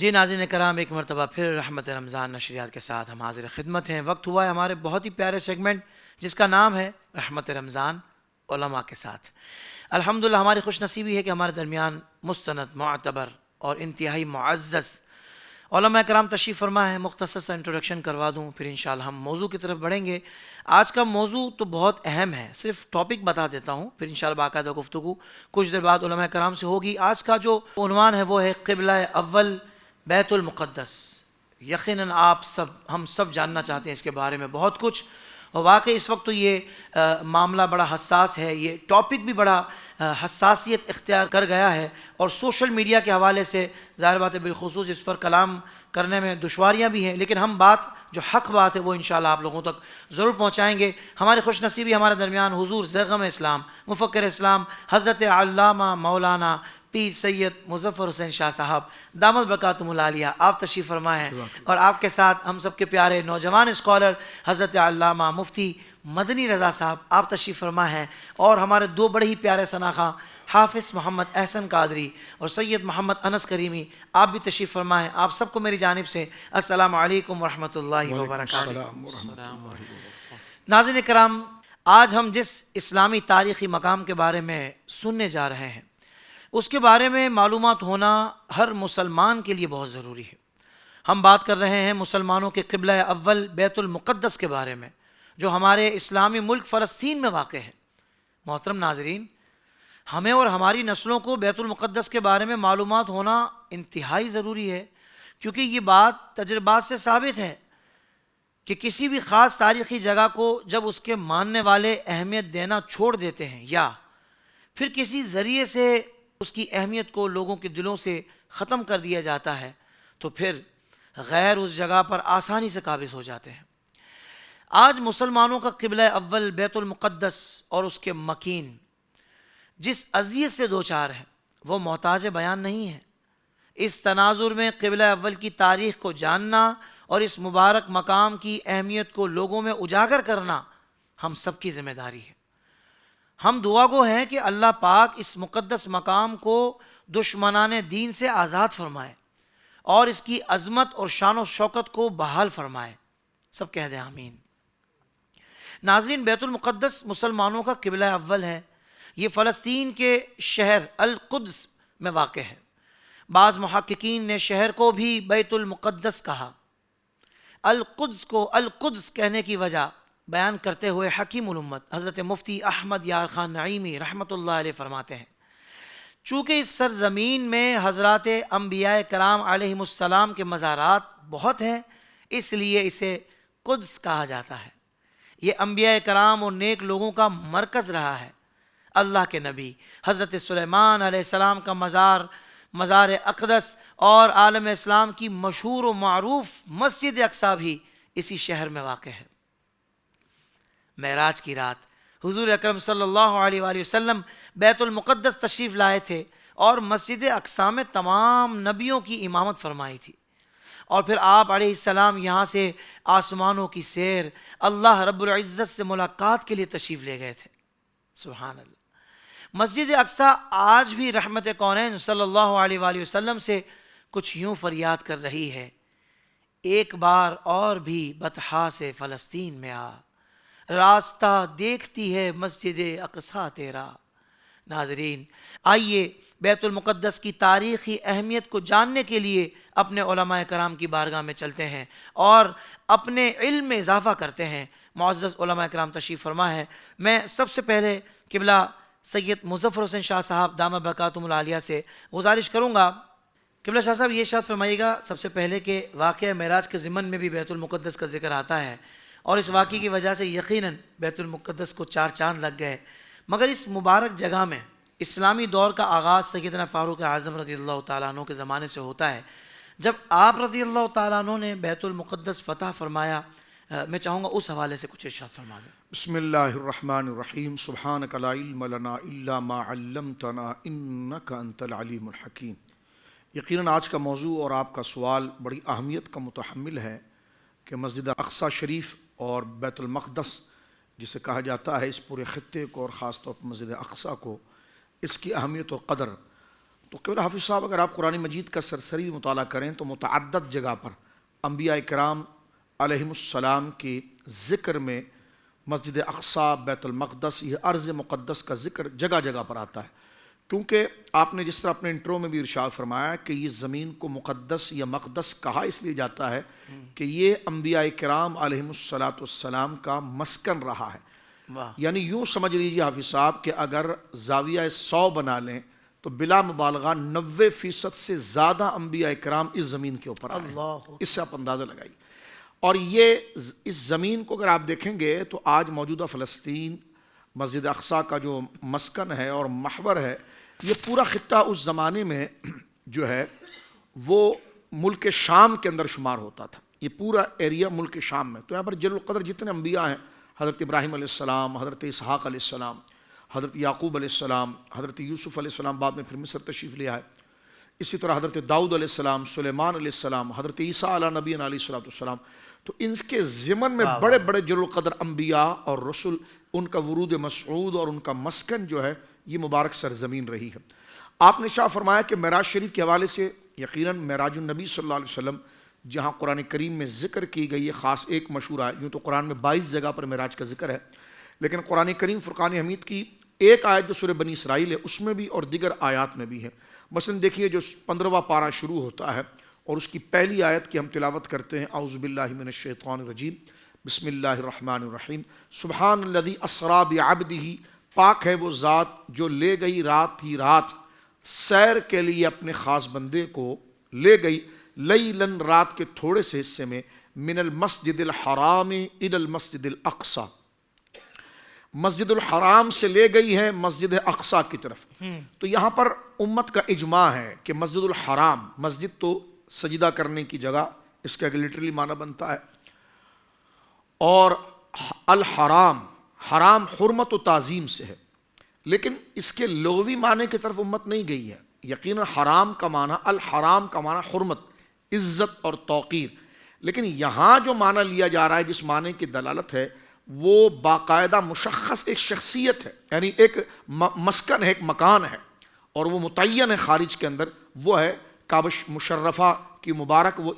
جی ناظرین کرام، ایک مرتبہ پھر رحمت رمضان نشریات کے ساتھ ہم حاضر خدمت ہیں۔ وقت ہوا ہے ہمارے بہت ہی پیارے سیگمنٹ جس کا نام ہے رحمت رمضان علماء کے ساتھ۔ الحمدللہ ہماری خوش نصیبی ہے کہ ہمارے درمیان مستند، معتبر اور انتہائی معزز علماء کرام تشریف فرما ہے۔ مختصر سا انٹروڈکشن کروا دوں، پھر انشاءاللہ ہم موضوع کی طرف بڑھیں گے۔ آج کا موضوع تو بہت اہم ہے، صرف ٹاپک بتا دیتا ہوں، پھر انشاءاللہ باقاعدہ گفتگو کچھ دیر بعد علماء کرام سے ہوگی۔ آج کا جو عنوان ہے وہ ہے قبلہ اول بیت المقدس۔ یقیناً ہم سب جاننا چاہتے ہیں اس کے بارے میں بہت کچھ، اور واقعی اس وقت تو یہ معاملہ بڑا حساس ہے، یہ ٹاپک بھی بڑا حساسیت اختیار کر گیا ہے، اور سوشل میڈیا کے حوالے سے ظاہر بات ہے بالخصوص اس پر کلام کرنے میں دشواریاں بھی ہیں، لیکن ہم جو حق بات ہے وہ انشاءاللہ آپ لوگوں تک ضرور پہنچائیں گے۔ ہماری خوش نصیبی ہمارے درمیان حضور زیغم اسلام، مفکر اسلام حضرت علامہ مولانا پیر سید مظفر حسین شاہ صاحب دامت برکاتہم العالیہ آپ تشریف فرما ہیں، اور آپ کے ساتھ ہم سب کے پیارے نوجوان اسکالر حضرت علامہ مفتی مدنی رضا صاحب آپ تشریف فرما ہیں، اور ہمارے دو بڑے ہی پیارے شناخواں حافظ محمد احسن قادری اور سید محمد انس کریمی آپ بھی تشریف فرما ہیں۔ آپ سب کو میری جانب سے السلام علیکم ورحمۃ اللہ وبرکاتہ۔ ناظرین کرام، آج ہم جس اسلامی تاریخی مقام کے بارے میں سننے جا رہے ہیں اس کے بارے میں معلومات ہونا ہر مسلمان کے لیے بہت ضروری ہے۔ ہم بات کر رہے ہیں مسلمانوں کے قبلہ اول بیت المقدس کے بارے میں، جو ہمارے اسلامی ملک فلسطین میں واقع ہے۔ محترم ناظرین، ہمیں اور ہماری نسلوں کو بیت المقدس کے بارے میں معلومات ہونا انتہائی ضروری ہے، کیونکہ یہ بات تجربات سے ثابت ہے کہ کسی بھی خاص تاریخی جگہ کو جب اس کے ماننے والے اہمیت دینا چھوڑ دیتے ہیں، یا پھر کسی ذریعے سے اس کی اہمیت کو لوگوں کے دلوں سے ختم کر دیا جاتا ہے، تو پھر غیر اس جگہ پر آسانی سے قابض ہو جاتے ہیں۔ آج مسلمانوں کا قبلہ اول بیت المقدس اور اس کے مکین جس اذیت سے دوچار ہے وہ محتاج بیان نہیں ہے۔ اس تناظر میں قبلہ اول کی تاریخ کو جاننا اور اس مبارک مقام کی اہمیت کو لوگوں میں اجاگر کرنا ہم سب کی ذمہ داری ہے۔ ہم دعا گو ہیں کہ اللہ پاک اس مقدس مقام کو دشمنان دین سے آزاد فرمائے اور اس کی عظمت اور شان و شوکت کو بحال فرمائے۔ سب کہہ دیں آمین۔ ناظرین، بیت المقدس مسلمانوں کا قبلہ اول ہے۔ یہ فلسطین کے شہر القدس میں واقع ہے۔ بعض محققین نے شہر کو بھی بیت المقدس کہا۔ القدس کو القدس کہنے کی وجہ بیان کرتے ہوئے حکیم الامت حضرت مفتی احمد یار خان نعیمی رحمۃ اللہ علیہ فرماتے ہیں، چونکہ اس سرزمین میں حضرات انبیاء کرام علیہم السلام کے مزارات بہت ہیں، اس لیے اسے قدس کہا جاتا ہے۔ یہ انبیاء کرام اور نیک لوگوں کا مرکز رہا ہے۔ اللہ کے نبی حضرت سلیمان علیہ السلام کا مزار اقدس اور عالم اسلام کی مشہور و معروف مسجد اقصی بھی اسی شہر میں واقع ہے۔ معراج کی رات حضور اکرم صلی اللہ علیہ وآلہ وسلم بیت المقدس تشریف لائے تھے اور مسجد اقصی میں تمام نبیوں کی امامت فرمائی تھی، اور پھر آپ علیہ السلام یہاں سے آسمانوں کی سیر اللہ رب العزت سے ملاقات کے لیے تشریف لے گئے تھے۔ سبحان اللہ۔ مسجد اقصی آج بھی رحمت کونین صلی اللہ علیہ وآلہ وسلم سے کچھ یوں فریاد کر رہی ہے، ایک بار اور بھی بطحا سے فلسطین میں آ، راستہ دیکھتی ہے مسجد اقصی تیرا۔ ناظرین، آئیے بیت المقدس کی تاریخی اہمیت کو جاننے کے لیے اپنے علماء کرام کی بارگاہ میں چلتے ہیں اور اپنے علم میں اضافہ کرتے ہیں۔ معزز علماء کرام تشریف فرما ہے۔ میں سب سے پہلے قبلہ سید مظفر حسین شاہ صاحب دامت برکاتہم العالیہ سے گزارش کروں گا، قبلہ شاہ صاحب یہ ارشاد فرمائیے گا سب سے پہلے کہ واقعہ معراج کے ضمن میں بھی بیت المقدس کا ذکر آتا ہے، اور اس واقعے کی وجہ سے یقیناً بیت المقدس کو 4 چاند لگ گئے، مگر اس مبارک جگہ میں اسلامی دور کا آغاز سیدنا فاروق اعظم رضی اللہ تعالیٰ عنہ کے زمانے سے ہوتا ہے۔ جب آپ رضی اللہ تعالیٰ عنہ نے بیت المقدس فتح فرمایا، میں چاہوں گا اس حوالے سے کچھ ارشاد فرما دیں۔ بسم اللہ الرحمن الرحیم، سبحانک لا علم لنا الا ما علمتنا انک انت العلیم الحکیم۔ یقیناً آج کا موضوع اور آپ کا سوال بڑی اہمیت کا متحمل ہے کہ مسجد اقصی شریف اور بیت المقدس جسے کہا جاتا ہے اس پورے خطے کو اور خاص طور پر مسجد اقصی کو، اس کی اہمیت و قدر تو قبلہ حافظ صاحب اگر آپ قرآن مجید کا سرسری مطالعہ کریں تو متعدد جگہ پر انبیاء کرام علیہم السلام کے ذکر میں مسجد اقصی، بیت المقدس، یہ ارض مقدس کا ذکر جگہ جگہ پر آتا ہے، کیونکہ آپ نے جس طرح اپنے انٹرو میں بھی ارشاد فرمایا کہ یہ زمین کو مقدس یا مقدس کہا اس لیے جاتا ہے کہ یہ انبیاء کرام علیہم السلام کا مسکن رہا ہے۔ یعنی یوں سمجھ لیجیے حافظ صاحب کہ اگر زاویہ 100 بنا لیں تو بلا مبالغہ 90% سے زیادہ انبیاء کرام اس زمین کے اوپر آئے ہیں۔ اس سے آپ اندازہ لگائیے۔ اور یہ اس زمین کو اگر آپ دیکھیں گے تو آج موجودہ فلسطین، مسجد اقصی کا جو مسکن ہے اور محور ہے، یہ پورا خطہ اس زمانے میں جو ہے وہ ملک شام کے اندر شمار ہوتا تھا۔ یہ پورا ایریا ملک شام میں، تو یہاں پر جلیل القدر جتنے انبیاء ہیں، حضرت ابراہیم علیہ السلام، حضرت اسحاق علیہ السلام، حضرت یعقوب علیہ السلام، حضرت یوسف علیہ السلام بعد میں پھر مصر تشریف لے آئے، اسی طرح حضرت داؤد علیہ السلام، سلیمان علیہ السلام، حضرت عیسیٰ علیہ نبی علیہ السلام، تو ان کے ضمن میں بڑے بڑے جلیل القدر انبیاء اور رسل، ان کا ورود مسعود اور ان کا مسکن جو ہے یہ مبارک سرزمین رہی ہے۔ آپ نے شاہ فرمایا کہ معراج شریف کے حوالے سے یقیناً معراج النبی صلی اللہ علیہ وسلم جہاں قرآن کریم میں ذکر کی گئی ہے، خاص ایک مشہور ہے، یوں تو قرآن میں 22 جگہ پر معراج کا ذکر ہے، لیکن قرآن کریم فرقان حمید کی ایک آیت جو سورہ بنی اسرائیل ہے اس میں بھی اور دیگر آیات میں بھی ہے۔ مثلا دیکھیے جو 15واں پارہ شروع ہوتا ہے اور اس کی پہلی آیت کی ہم تلاوت کرتے ہیں، اعوذ باللہ من الشیطان الرجیم، بسم اللہ الرحمن الرحیم، سبحان الذی اسریٰ بعبدہ، پاک ہے وہ ذات جو لے گئی رات ہی رات سیر کے لیے اپنے خاص بندے کو، لے گئی لیلاً رات کے تھوڑے سے حصے میں، من المسجد الحرام الی المسجد الاقصی، مسجد الحرام سے لے گئی ہے مسجد اقصی کی طرف۔ تو یہاں پر امت کا اجماع ہے کہ مسجد الحرام، مسجد تو سجدہ کرنے کی جگہ، اس کا لٹرلی معنی بنتا ہے، اور الحرام، حرام حرمت و تعظیم سے ہے، لیکن اس کے لغوی معنی کی طرف امت نہیں گئی ہے۔ یقیناً حرام کا معنی، الحرام کا معنی حرمت، عزت اور توقیر، لیکن یہاں جو معنی لیا جا رہا ہے، جس معنی کی دلالت ہے، وہ باقاعدہ مشخص ایک شخصیت ہے، یعنی ایک مسکن ہے، ایک مکان ہے، اور وہ متعین ہے خارج کے اندر، وہ ہے کعبہ مشرفہ کی مبارک وہ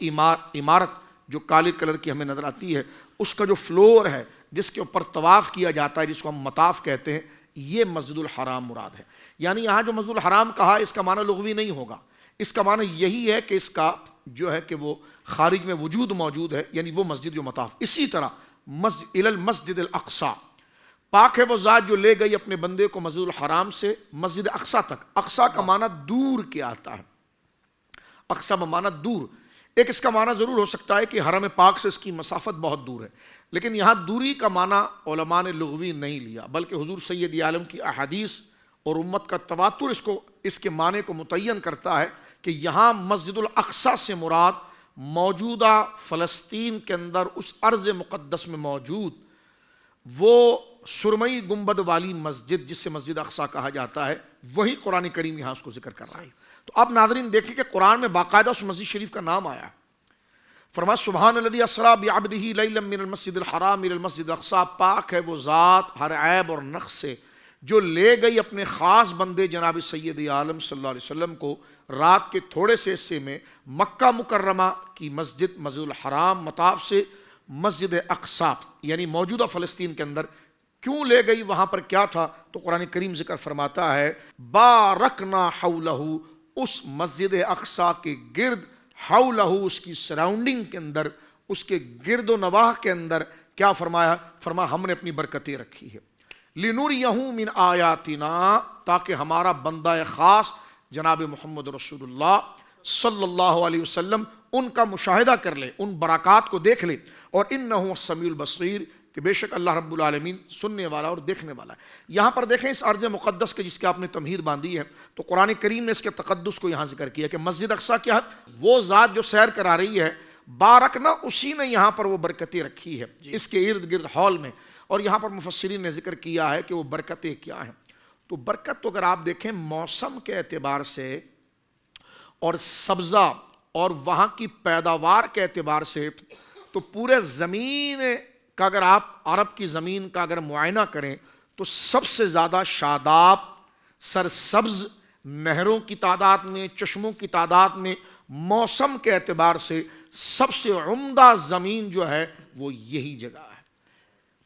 عمارت جو کالے کلر کی ہمیں نظر آتی ہے، اس کا جو فلور ہے جس کے اوپر طواف کیا جاتا ہے، جس کو ہم مطاف کہتے ہیں، یہ مسجد الحرام مراد ہے۔ یعنی یہاں جو مسجد الحرام کہا، اس کا معنی لغوی نہیں ہوگا، اس کا معنی یہی ہے کہ اس کا جو ہے کہ وہ خارج میں وجود موجود ہے، یعنی وہ مسجد جو مطاف۔ اسی طرح الی المسجد الاقصی، پاک ہے وہ ذات جو لے گئی اپنے بندے کو مسجد الحرام سے مسجد اقصی تک۔ اقصی کا معنی دور کیا آتا ہے، اقصی کا معنی دور۔ ایک اس کا معنی ضرور ہو سکتا ہے کہ حرم پاک سے اس کی مسافت بہت دور ہے، لیکن یہاں دوری کا معنی علماء نے لغوی نہیں لیا، بلکہ حضور سید عالم کی احادیث اور امت کا تواتر اس کے معنی کو متعین کرتا ہے کہ یہاں مسجد الاقصی سے مراد موجودہ فلسطین کے اندر اس ارض مقدس میں موجود وہ سرمئی گنبد والی مسجد جس سے مسجد اقصی کہا جاتا ہے، وہی قرآن کریم یہاں اس کو ذکر کر رہا ہے۔ تو آپ ناظرین دیکھیں کہ قرآن میں باقاعدہ اس مسجد شریف کا نام آیا ہے۔ فرمایا سبحان الذی اسریٰ بعبدہ لیلا من المسجد الحرام الی المسجد الاقصی، پاک ہے وہ ذات ہر عیب اور نقص سے جو لے گئی اپنے خاص بندے جناب سید عالم صلی اللہ علیہ وسلم کو رات کے تھوڑے سے حصے میں مکہ مکرمہ کی مسجد الحرام مطاف سے مسجد اقصی، یعنی موجودہ فلسطین کے اندر۔ کیوں لے گئی، وہاں پر کیا تھا؟ تو قرآن کریم ذکر فرماتا ہے بارکنا حولہ، اس مسجد اقصی کے گرد، حولہ اس کی سراؤنڈنگ کے اندر، اس کے گرد و نواح کے اندر کیا فرمایا؟ فرمایا ہم نے اپنی برکتیں رکھی ہے، لِنُرِيَهُ مِنْ آیاتنا، تاکہ ہمارا بندہ خاص جناب محمد رسول اللہ صلی اللہ علیہ وسلم ان کا مشاہدہ کر لے، ان برکات کو دیکھ لے، اور اِنَّهُ السَّمِيعُ الْبَصِيرُ، کہ بے شک اللہ رب العالمین سننے والا اور دیکھنے والا ہے۔ یہاں پر دیکھیں اس ارض مقدس کے جس کے آپ نے تمہید باندھی ہے، تو قرآن کریم نے اس کے تقدس کو یہاں ذکر کیا کہ مسجد اقصی کیا ہے؟ وہ ذات جو سیر کرا رہی ہے، بارکنا، اسی نے یہاں پر وہ برکتیں رکھی ہے اس کے ارد گرد ہال میں۔ اور یہاں پر مفسرین نے ذکر کیا ہے کہ وہ برکتیں کیا ہیں۔ تو برکت تو اگر آپ دیکھیں موسم کے اعتبار سے اور سبزہ اور وہاں کی پیداوار کے اعتبار سے، تو پورے زمین کا اگر آپ عرب کی زمین کا اگر معائنہ کریں تو سب سے زیادہ شاداب، سرسبز، نہروں کی تعداد میں، چشموں کی تعداد میں، موسم کے اعتبار سے سب سے عمدہ زمین جو ہے وہ یہی جگہ ہے۔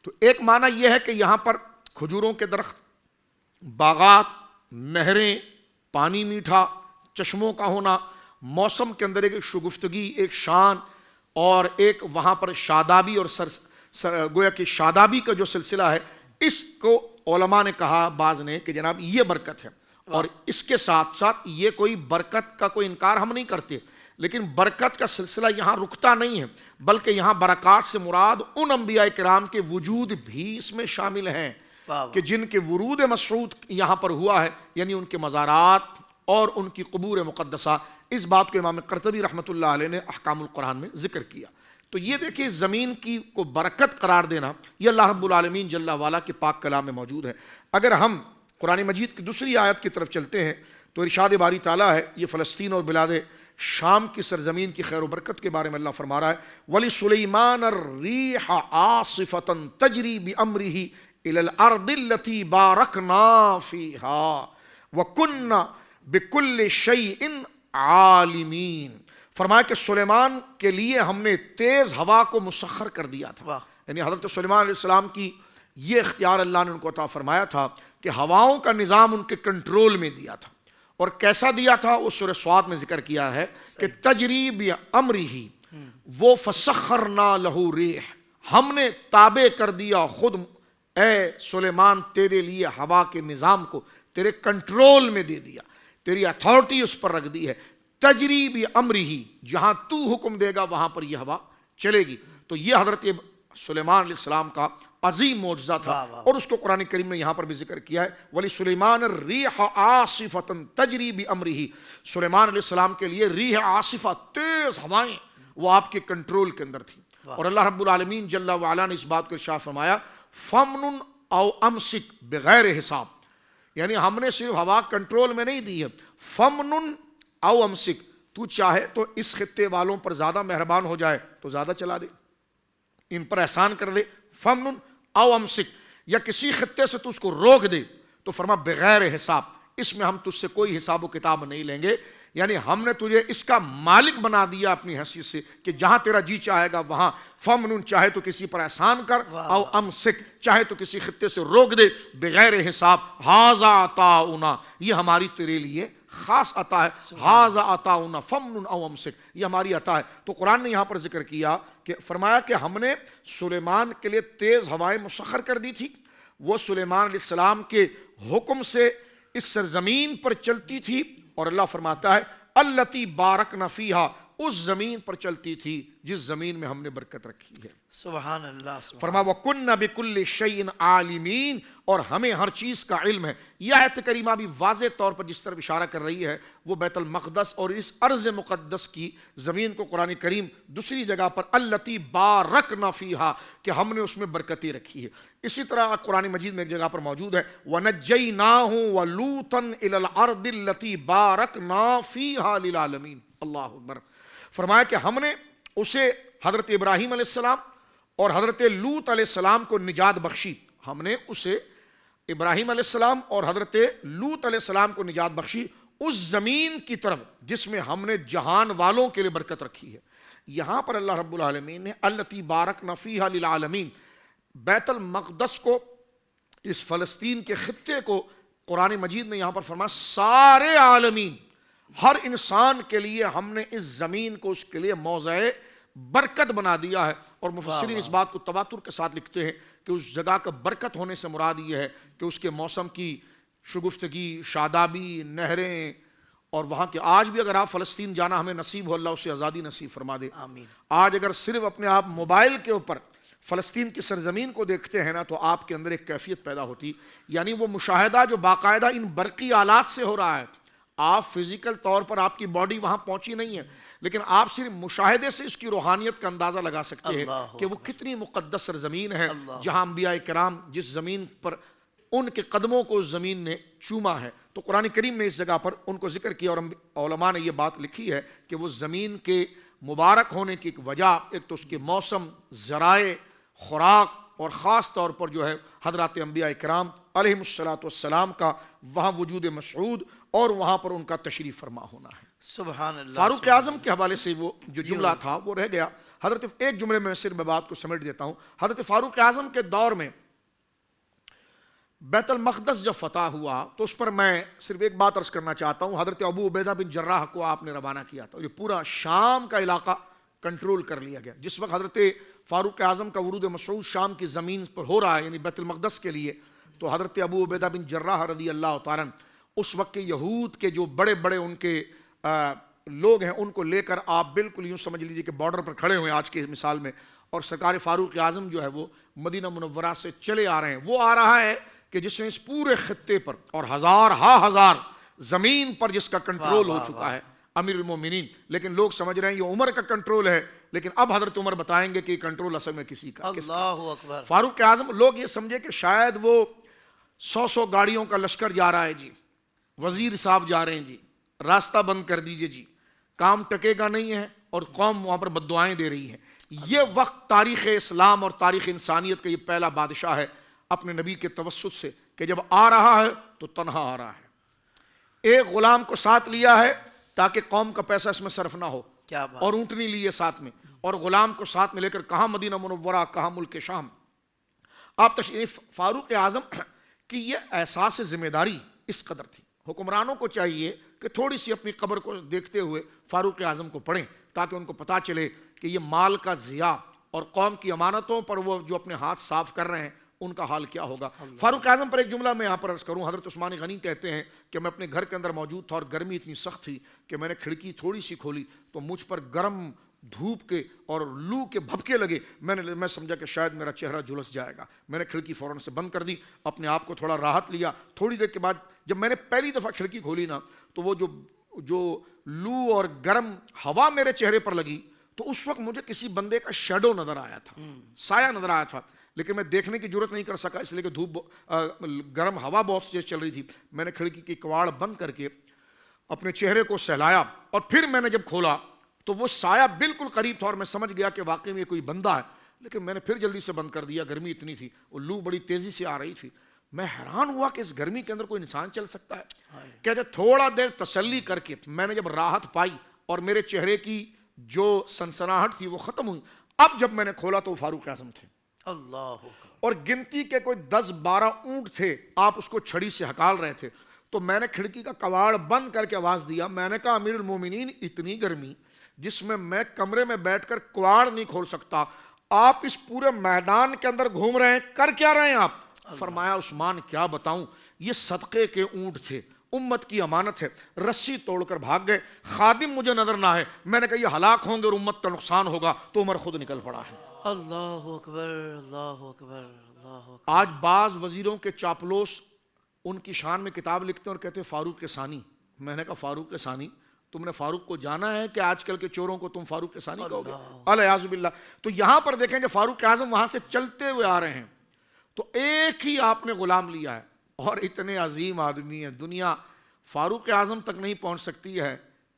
تو ایک معنی یہ ہے کہ یہاں پر کھجوروں کے درخت، باغات، نہریں، پانی میٹھا، چشموں کا ہونا، موسم کے اندر ایک شگفتگی، ایک شان، اور ایک وہاں پر شادابی اور گویا کہ شادابی کا جو سلسلہ ہے، اس کو علماء نے کہا بعض نے کہ جناب یہ برکت ہے۔ اور اس کے ساتھ ساتھ یہ کوئی برکت کا کوئی انکار ہم نہیں کرتے، لیکن برکت کا سلسلہ یہاں رکتا نہیں ہے، بلکہ یہاں برکات سے مراد ان انبیاء کرام کے وجود بھی اس میں شامل ہیں کہ جن کے ورود مسعود یہاں پر ہوا ہے، یعنی ان کے مزارات اور ان کی قبور مقدسہ۔ اس بات کو امام قرطبی رحمۃ اللہ علیہ نے احکام القرآن میں ذکر کیا۔ تو یہ دیکھیں زمین کی کو برکت قرار دینا یہ اللہ رب العالمین جل وعلا کے پاک کلام میں موجود ہے۔ اگر ہم قرآن مجید کی دوسری آیت کی طرف چلتے ہیں تو ارشاد باری تعالیٰ ہے، یہ فلسطین اور بلاد شام کی سرزمین کی خیر و برکت کے بارے میں اللہ فرما رہا ہے، وَلِسُلَيْمَانَ الرِّيحَ عَاصِفَةً تَجْرِي بِأَمْرِهِ إِلَى الْأَرْضِ الَّتِي بَارَكْنَا فِيهَا وَكُنَّا بِكُلِّ شَيْءٍ عَالِمِينَ۔ فرمایا کہ سلیمان کے لیے ہم نے تیز ہوا کو مسخر کر دیا تھا، یعنی حضرت سلیمان علیہ السلام کی یہ اختیار اللہ نے ان کو عطا فرمایا تھا کہ ہواؤں کا نظام ان کے کنٹرول میں دیا تھا۔ اور کیسا دیا تھا وہ سورہ صاد میں ذکر کیا ہے کہ تجری بِأَمْرِهِ، وہ فَسَخَّرْنَا لَهُ رِيحًا، ہم نے تابع کر دیا خود اے سلیمان تیرے لیے ہوا کے نظام کو، تیرے کنٹرول میں دے دیا، تیری اتھارٹی اس پر رکھ دی ہے۔ تجری بِأَمْرِهِ، جہاں تو حکم دے گا وہاں پر یہ ہوا چلے گی۔ تو یہ حضرت سلیمان علیہ السلام کا عظیم معجزہ تھا، اور اس کو قرآن کریم نے یہاں پر بھی ذکر کیا ہے، وَلِسُلَيْمَانَ الرِّيحَ عَاصِفَةً تَجْرِي بِأَمْرِهِ۔ سلیمان علیہ السلام کے لیے ریح عاصفہ، تیز ہوائیں، وہ آپ کے کنٹرول کے اندر تھی۔ اور اللہ رب العالمین جل وعلا نے اس بات کو ارشاد فرمایا، فَمْنُنْ أَوْ أَمْسِكْ بِغَيْرِ حساب، یعنی ہم نے صرف ہوا کنٹرول میں نہیں دی ہے، فَمْنُنْ أَوْ أَمْسِكْ، تو چاہے تو اس خطے والوں پر زیادہ مہربان ہو جائے تو زیادہ چلا دے، ان پر احسان کر دے، فَمْنُنْ أَوْ أَمْسِكْ، یا کسی خطے سے تو اس کو روک دے، تو فرما بغیر حساب، اس میں ہم تجھ سے کوئی حساب و کتاب نہیں لیں گے، یعنی ہم نے تجھے اس کا مالک بنا دیا اپنی حیثیت سے کہ جہاں تیرا جی چاہے گا وہاں، فَمْنُن، چاہے تو کسی پر احسان کر، او امسک، چاہے تو کسی خطے سے روک دے، بغیر حساب، ھذا عطاؤنا، یہ ہماری تیرے لیے خاص عطا ہے، ھذا عطاؤنا فَمْنُن او امسک، یہ ہماری عطا ہے۔ تو قرآن نے یہاں پر ذکر کیا کہ فرمایا کہ ہم نے سلیمان کے لیے تیز ہوائیں مسخر کر دی تھی، وہ سلیمان علیہ السلام کے حکم سے اس سرزمین پر چلتی تھی، اور اللہ فرماتا ہے التی بارکنا فیہا، اس زمین پر چلتی تھی جس زمین میں ہم نے برکت رکھی ہے۔ سبحان اللہ۔ فرما وَكُنَّا بِكُلِّ شَيْءٍ عَالِمِينَ، اور ہمیں ہر چیز کا علم ہے۔ یہ آیت کریمہ بھی واضح طور پر جس طرف اشارہ کر رہی ہے وہ بیت المقدس اور اس ارض مقدس کی زمین کو قرآن کریم دوسری جگہ پر التی بارکنا فیہا، کہ ہم نے اس میں برکتیں رکھی ہے۔ اسی طرح قرآن مجید میں ایک جگہ پر موجود ہے وَنَجَّيْنَاهُ وَلُوطًا إِلَى الْأَرْضِ الَّتِي بَارَكْنَا فِيهَا لِلْعَالَمِينَ۔ اللہ اکبر۔ فرمایا کہ ہم نے اسے حضرت ابراہیم علیہ السلام اور حضرت لوط علیہ السلام کو نجات بخشی، ہم نے اسے ابراہیم علیہ السلام اور حضرت لوط علیہ السلام کو نجات بخشی اس زمین کی طرف جس میں ہم نے جہان والوں کے لیے برکت رکھی ہے۔ یہاں پر اللہ رب العالمین نے التی بارکنا فیہا للعالمین، بیت المقدس کو، اس فلسطین کے خطے کو قرآن مجید نے یہاں پر فرمایا سارے عالمین، ہر انسان کے لیے ہم نے اس زمین کو اس کے لیے موضع برکت بنا دیا ہے۔ اور مفسرین اس بات کو تواتر کے ساتھ لکھتے ہیں کہ اس جگہ کا برکت ہونے سے مراد یہ ہے کہ اس کے موسم کی شگفتگی، شادابی، نہریں، اور وہاں کے آج بھی اگر آپ فلسطین جانا ہمیں نصیب ہو، اللہ اسے آزادی نصیب فرما دے۔ آمین۔ آج اگر صرف اپنے آپ موبائل کے اوپر فلسطین کی سرزمین کو دیکھتے ہیں نا تو آپ کے اندر ایک کیفیت پیدا ہوتی، یعنی وہ مشاہدہ جو باقاعدہ ان برقی آلات سے ہو رہا ہے، آپ فزیکل طور پر آپ کی باڈی وہاں پہنچی نہیں ہے، لیکن آپ صرف مشاہدے سے اس کی روحانیت کا اندازہ لگا سکتے ہیں کہ وہ کتنی مقدس سرزمین ہے، جہاں انبیاء کرام جس زمین پر ان کے قدموں کو اس زمین نے چوما ہے۔ تو قرآن کریم نے اس جگہ پر ان کو ذکر کیا، اور علماء نے یہ بات لکھی ہے کہ وہ زمین کے مبارک ہونے کی ایک وجہ، ایک تو اس کے موسم، ذرائع خوراک اور خاص طور پر جو ہے حضرات انبیاء کرام علیہم الصلاۃ والسلام کا وہاں وجود مسعود اور وہاں پر ان کا تشریف فرما ہونا ہے۔ سبحان اللہ۔ فاروق اعظم کے حوالے سے وہ جو جملہ تھا وہ رہ گیا۔ حضرت ایک جملے میں صرف بات کو سمیٹ دیتا ہوں۔ حضرت فاروق اعظم کے دور میں بیت المقدس جب فتح ہوا تو اس پر میں صرف ایک بات عرض کرنا چاہتا ہوں۔ حضرت ابو عبیدہ بن جراح کو آپ نے روانہ کیا تھا، یہ پورا شام کا علاقہ کنٹرول کر لیا گیا۔ جس وقت حضرت فاروق اعظم کا ورود مسعود شام کی زمین پر ہو رہا ہے، یعنی بیت المقدس کے لیے، تو حضرت ابو عبیدہ بن جراح رضی اللہ تعالیٰ اس وقت کے یہود کے جو بڑے بڑے ان کے لوگ ہیں ان کو لے کر آپ بالکل یوں سمجھ لیجیے کہ بارڈر پر کھڑے ہوئے آج کی مثال میں، اور سرکار فاروق اعظم جو ہے وہ مدینہ منورہ سے چلے آ رہے ہیں۔ وہ آ رہا ہے کہ جس نے اس پورے خطے پر اور ہزار زمین پر جس کا کنٹرول ہو چکا ہے، امیر المومنین، لیکن لوگ سمجھ رہے ہیں یہ عمر کا کنٹرول ہے، لیکن اب حضرت عمر بتائیں گے کہ یہ کنٹرول اصل میں کسی کا، اللہ اکبر۔ فاروق اعظم۔ لوگ یہ سمجھے کہ شاید وہ 100 گاڑیوں کا لشکر جا رہا ہے جی، وزیر صاحب جا رہے ہیں جی، راستہ بند کر دیجئے جی، کام ٹکے گا نہیں ہے، اور قوم وہاں پر بددعائیں دے رہی ہے۔ یہ وقت تاریخ اسلام اور تاریخ انسانیت کا یہ پہلا بادشاہ ہے اپنے نبی کے توسط سے کہ جب آ رہا ہے تو تنہا آ رہا ہے۔ ایک غلام کو ساتھ لیا ہے تاکہ قوم کا پیسہ اس میں صرف نہ ہو، کیا بات، اور اونٹنی لیے ساتھ میں، اور غلام کو ساتھ میں لے کر کہاں مدینہ منورہ، کہاں ملک شام۔ آپ تشریف فاروق اعظم کی یہ احساس ذمہ داری اس قدر تھی۔ حکمرانوں کو چاہیے کہ تھوڑی سی اپنی قبر کو دیکھتے ہوئے فاروق اعظم کو پڑھیں تاکہ ان کو پتہ چلے کہ یہ مال کا ضیاع اور قوم کی امانتوں پر وہ جو اپنے ہاتھ صاف کر رہے ہیں ان کا حال کیا ہوگا۔ فاروق اعظم پر ایک جملہ میں یہاں پر عرض کروں۔ حضرت عثمان غنی کہتے ہیں کہ میں اپنے گھر کے اندر موجود تھا اور گرمی اتنی سخت تھی کہ میں نے کھڑکی تھوڑی سی کھولی تو مجھ پر گرم دھوپ کے اور لو کے بھبکے لگے۔ میں سمجھا کہ شاید میرا چہرہ جھلس جائے گا، میں نے کھڑکی فوراً سے بند کر دی، اپنے آپ کو تھوڑا راحت لیا۔ تھوڑی دیر کے بعد جب میں نے پہلی دفعہ کھڑکی کھولی نا تو وہ جو لو اور گرم ہوا میرے چہرے پر لگی تو اس وقت مجھے کسی بندے کا شیڈو نظر آیا تھا، سایہ نظر آیا تھا، لیکن میں دیکھنے کی جرت نہیں کر سکا اس لیے کہ دھوپ گرم ہوا بہت تیز چل رہی تھی۔ میں نے کھڑکی کی کواڑ بند کر کے اپنے چہرے کو سہلایا اور پھر میں نے جب کھولا تو وہ سایہ بالکل قریب تھا اور میں سمجھ گیا کہ واقعی میں کوئی بندہ ہے، لیکن میں نے پھر جلدی سے بند کر دیا، گرمی اتنی تھی، وہ لو بڑی تیزی سے آ رہی تھی۔ میں حیران ہوا کہ اس گرمی کے اندر کوئی انسان چل سکتا ہے؟ کہتے تھوڑا دیر تسلی کر کے میں نے جب راحت پائی اور میرے چہرے کی جو سنسناہٹ تھی وہ ختم ہوئی، اب جب میں نے کھولا تو وہ فاروق اعظم تھے، اللہ، اور گنتی کے کوئی 10-12 اونٹ تھے، آپ اس کو چھڑی سے ہکال رہے تھے۔ تو میں نے کھڑکی کا کواڑ بند کر کے آواز دیا، میں نے کہا امیر المومنین اتنی گرمی جس میں کمرے میں بیٹھ کر کواڑ نہیں کھول سکتا، آپ اس پورے میدان کے اندر گھوم رہے ہیں، کر کیا رہے ہیں آپ؟ فرمایا عثمان کیا بتاؤں، یہ صدقے کے اونٹ تھے، امت کی امانت ہے، رسی توڑ کر بھاگ گئے، خادم مجھے نظر نہ آئے، میں نے کہا یہ ہلاک ہوں گے اور امت کا نقصان ہوگا، تو عمر خود نکل پڑا ہے۔ اللہ اکبر، اللہ اکبر، اللہ اکبر۔ آج بعض وزیروں کے چاپلوس ان کی شان میں کتاب لکھتے ہیں اور کہتے ہیں فاروق ثانی۔ میں نے کہا فاروق ثانی؟ تم نے فاروق کو جانا ہے کہ آج کل کے چوروں کو تم فاروق ثانی کہو گے؟ الیاذ باللہ۔ تو یہاں پر دیکھیں کہ فاروق اعظم وہاں سے چلتے ہوئے آ رہے ہیں تو ایک ہی آپ نے غلام لیا ہے، اور اتنے عظیم آدمی ہیں، دنیا فاروق اعظم تک نہیں پہنچ سکتی ہے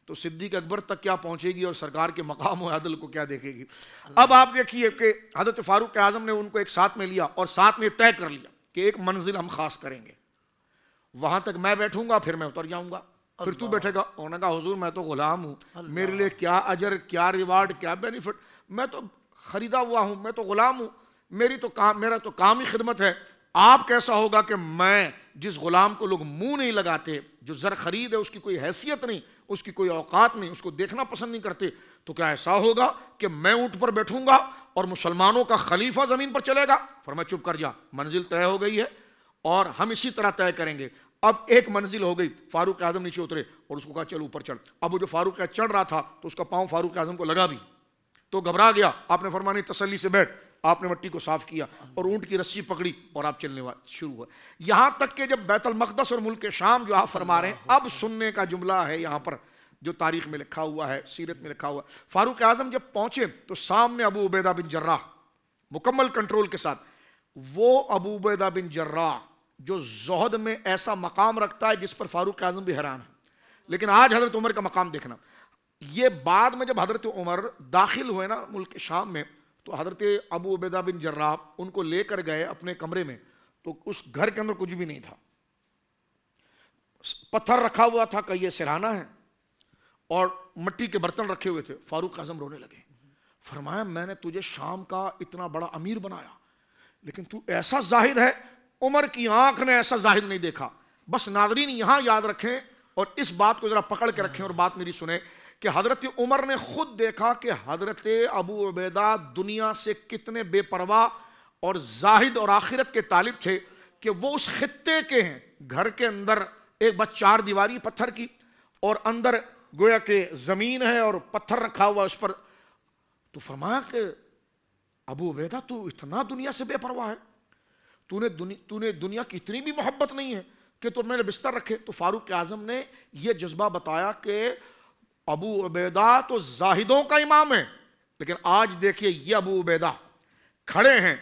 تو صدیق اکبر تک کیا پہنچے گی، اور سرکار کے مقام و عدل کو کیا دیکھے گی۔ اب آپ دیکھیے کہ حضرت فاروق اعظم نے ان کو ایک ساتھ میں لیا اور ساتھ میں طے کر لیا کہ ایک منزل ہم خاص کریں گے، وہاں تک میں بیٹھوں گا، پھر میں اتر جاؤں گا، پھر تو بیٹھے گا۔ انہوں نے کہا حضور میں تو غلام ہوں، میرے لیے کیا اجر، کیا ریوارڈ، کیا بینیفٹ، میں تو خریدا ہوا ہوں، میں تو غلام ہوں، میرا تو کام ہی خدمت ہے۔ آپ کیسا ہوگا کہ میں جس غلام کو لوگ منہ نہیں لگاتے، جو زر خرید ہے، اس کی کوئی حیثیت نہیں، اس کی کوئی اوقات نہیں، اس کو دیکھنا پسند نہیں کرتے، تو کیا ایسا ہوگا کہ میں اونٹ پر بیٹھوں گا اور مسلمانوں کا خلیفہ زمین پر چلے گا؟ فرمایا چپ کر جا، منزل طے ہو گئی ہے اور ہم اسی طرح طے کریں گے۔ اب ایک منزل ہو گئی، فاروق اعظم نیچے اترے اور اس کو کہا چل اوپر چڑھ۔ اب وہ جو فاروق اعظم چڑھ رہا تھا تو اس کا پاؤں فاروق اعظم کو لگا بھی تو گھبرا گیا۔ آپ نے فرمایا تسلی سے بیٹھ، آپ نے مٹی کو صاف کیا اور اونٹ کی رسی پکڑی اور آپ چلنے شروع ہوا، یہاں تک کہ جب بیت المقدس اور ملک شام جو آپ فرما رہے ہیں، اب سننے کا جملہ ہے یہاں پر جو تاریخ میں لکھا ہوا ہے، سیرت میں لکھا ہوا ہے۔ فاروق اعظم جب پہنچے تو سامنے ابو عبیدہ بن جراح مکمل کنٹرول کے ساتھ، وہ ابو عبیدہ بن جراح جو زہد میں ایسا مقام رکھتا ہے جس پر فاروق اعظم بھی حیران ہے۔ لیکن آج حضرت عمر کا مقام دیکھنا، یہ بعد میں جب حضرت عمر داخل ہوئے نا ملک شام میں تو حضرت ابو عبیدہ بن جراح ان کو لے کر گئے اپنے کمرے میں، تو اس گھر کے اندر کچھ بھی نہیں تھا، پتھر رکھا ہوا تھا کہ یہ سرہانہ ہے، اور مٹی کے برتن رکھے ہوئے تھے۔ فاروق اعظم رونے لگے، فرمایا میں نے تجھے شام کا اتنا بڑا امیر بنایا، لیکن تو ایسا زاہد ہے، عمر کی آنکھ نے ایسا زاہد نہیں دیکھا۔ بس ناظرین یہاں یاد رکھیں اور اس بات کو ذرا پکڑ کے رکھیں اور بات میری سنیں کہ حضرت عمر نے خود دیکھا کہ حضرت ابو عبیدہ دنیا سے کتنے بے پرواہ اور زاہد اور آخرت کے طالب تھے کہ وہ اس خطے کے ہیں، گھر کے اندر ایک بس چار دیواری پتھر کی، اور اندر گویا کہ زمین ہے اور پتھر رکھا ہوا اس پر۔ تو فرمایا کہ ابو عبیدہ تو اتنا دنیا سے بے پرواہ ہے، تو نے دنیا کی اتنی بھی محبت نہیں ہے کہ تم نے بستر رکھے؟ تو فاروق اعظم نے یہ جذبہ بتایا کہ ابو عبیدہ تو زاہدوں کا امام ہے، لیکن آج دیکھیے یہ ابو عبیدہ کھڑے ہیں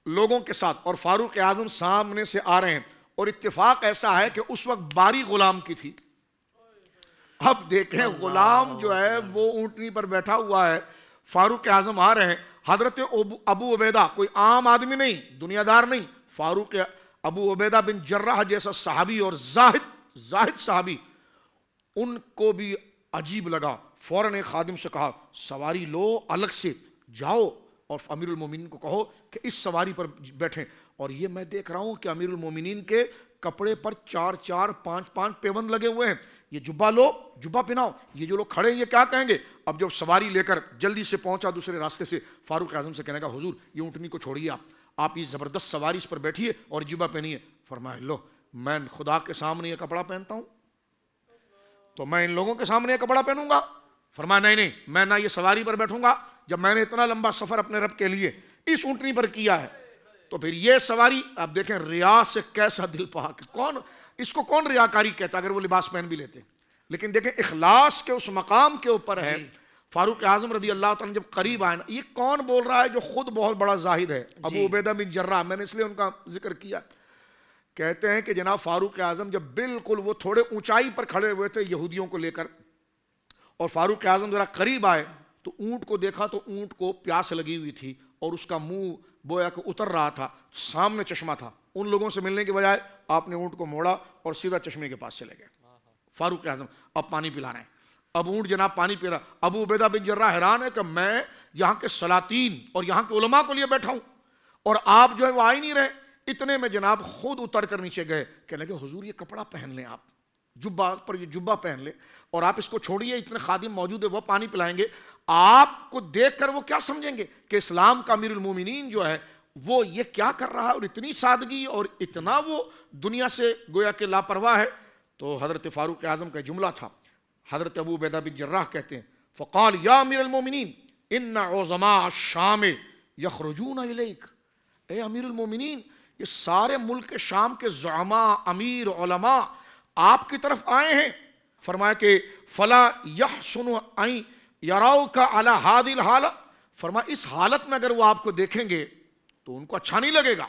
لوگوں کے ساتھ اور فاروق اعظم سامنے سے آ رہے ہیں، اور اتفاق ایسا ہے کہ اس وقت باری غلام کی تھی۔ اب دیکھیں غلام جو ہے وہ اونٹنی پر بیٹھا ہوا ہے، فاروق اعظم آ رہے ہیں، حضرت ابو عبیدہ کوئی عام آدمی نہیں، دنیا دار نہیں، فاروق ابو عبیدہ بن جراح جیسا صحابی اور زاہد صحابی، ان کو بھی عجیب لگا۔ فوراً ایک خادم سے کہا سواری لو، الگ سے جاؤ اور امیر المومنین کو کہو کہ اس سواری پر بیٹھیں۔ اور یہ میں دیکھ رہا ہوں کہ امیر المومنین کے کپڑے پر 4 5 پیوند لگے ہوئے ہیں، یہ جبہ لو، جبہ پہناؤ۔ یہ جو لوگ کھڑے ہیں یہ کیا کہیں گے؟ اب جب سواری لے کر جلدی سے پہنچا دوسرے راستے سے، فاروق اعظم سے کہنے کا حضور یہ اونٹنی کو چھوڑیے، آپ یہ زبردست سواری اس پر بیٹھیے اور جبہ پہنیے۔ فرمایا لو میں خدا کے سامنے یہ کپڑا پہنتا ہوں تو میں ان لوگوں کے سامنے یہ کپڑا پہنوں گا؟ فرمایا نہیں، میں نہ یہ سواری پر بیٹھوں گا جب میں نے اتنا لمبا سفر اپنے رب کے لیے اس اونٹنی پر کیا ہے۔ تو پھر یہ سواری آپ دیکھیں ریا سے کیسا دل پاک، اس کو کون ریاکاری کہتا اگر وہ لباس پہن بھی لیتے؟ لیکن دیکھیں اخلاص کے اس مقام کے اوپر ہے۔ فاروق اعظم رضی اللہ تعالیٰ جب قریب آئے نا، یہ کون بول رہا ہے جو خود بہت بڑا زاہد ہے؟ ابو عبیدہ بن جراح، میں نے اس لیے ان کا ذکر کیا۔ کہتے ہیں کہ جناب فاروق اعظم جب بالکل وہ تھوڑے اونچائی پر کھڑے ہوئے تھے یہودیوں کو لے کر، اور فاروق اعظم ذرا قریب آئے تو اونٹ کو دیکھا تو اونٹ کو پیاس لگی ہوئی تھی اور اس کا منہ بویا کہ اتر رہا تھا، سامنے چشمہ تھا۔ ان لوگوں سے ملنے کے بجائے آپ نے اونٹ کو موڑا اور سیدھا چشمے کے پاس چلے گئے۔ فاروق اعظم اب پانی پلا رہے ہیں، اب اونٹ جناب پانی پی رہا۔ ابو عبیدہ بن جراح حیران ہے کہ میں یہاں کے سلاطین اور یہاں کے علماء کو لیے بیٹھا ہوں اور آپ جو ہے وہ آ ہی نہیں رہے۔ اتنے میں جناب خود اتر کر نیچے گئے، کہنے لگے حضور یہ کپڑا پہن لیں، آپ جبہ پر یہ جبہ پہن لیں اور آپ اس کو چھوڑیے، اتنے خادم موجود ہے وہ پانی پلائیں گے۔ آپ کو دیکھ کر وہ کیا سمجھیں گے کہ اسلام کا امیر المومنین جو ہے وہ یہ کیا کر رہا ہے، اور اتنی سادگی اور اتنا وہ دنیا سے گویا کہ لاپرواہ ہے۔ تو حضرت فاروق اعظم کا جملہ تھا، حضرت ابو عبیدہ بن جراح کہتے ہیں فقال یا امیر المومنین ان عظماء الشام یخرجون الیک، اے امیر المومنین یہ سارے ملک شام کے زعماء، امیر، علماء آپ کی طرف آئے ہیں۔ فرمایا کہ فلا یحسن ان یراؤک علی ہذه الحالہ، فرمایا اس حالت میں اگر وہ آپ کو دیکھیں گے تو ان کو اچھا نہیں لگے گا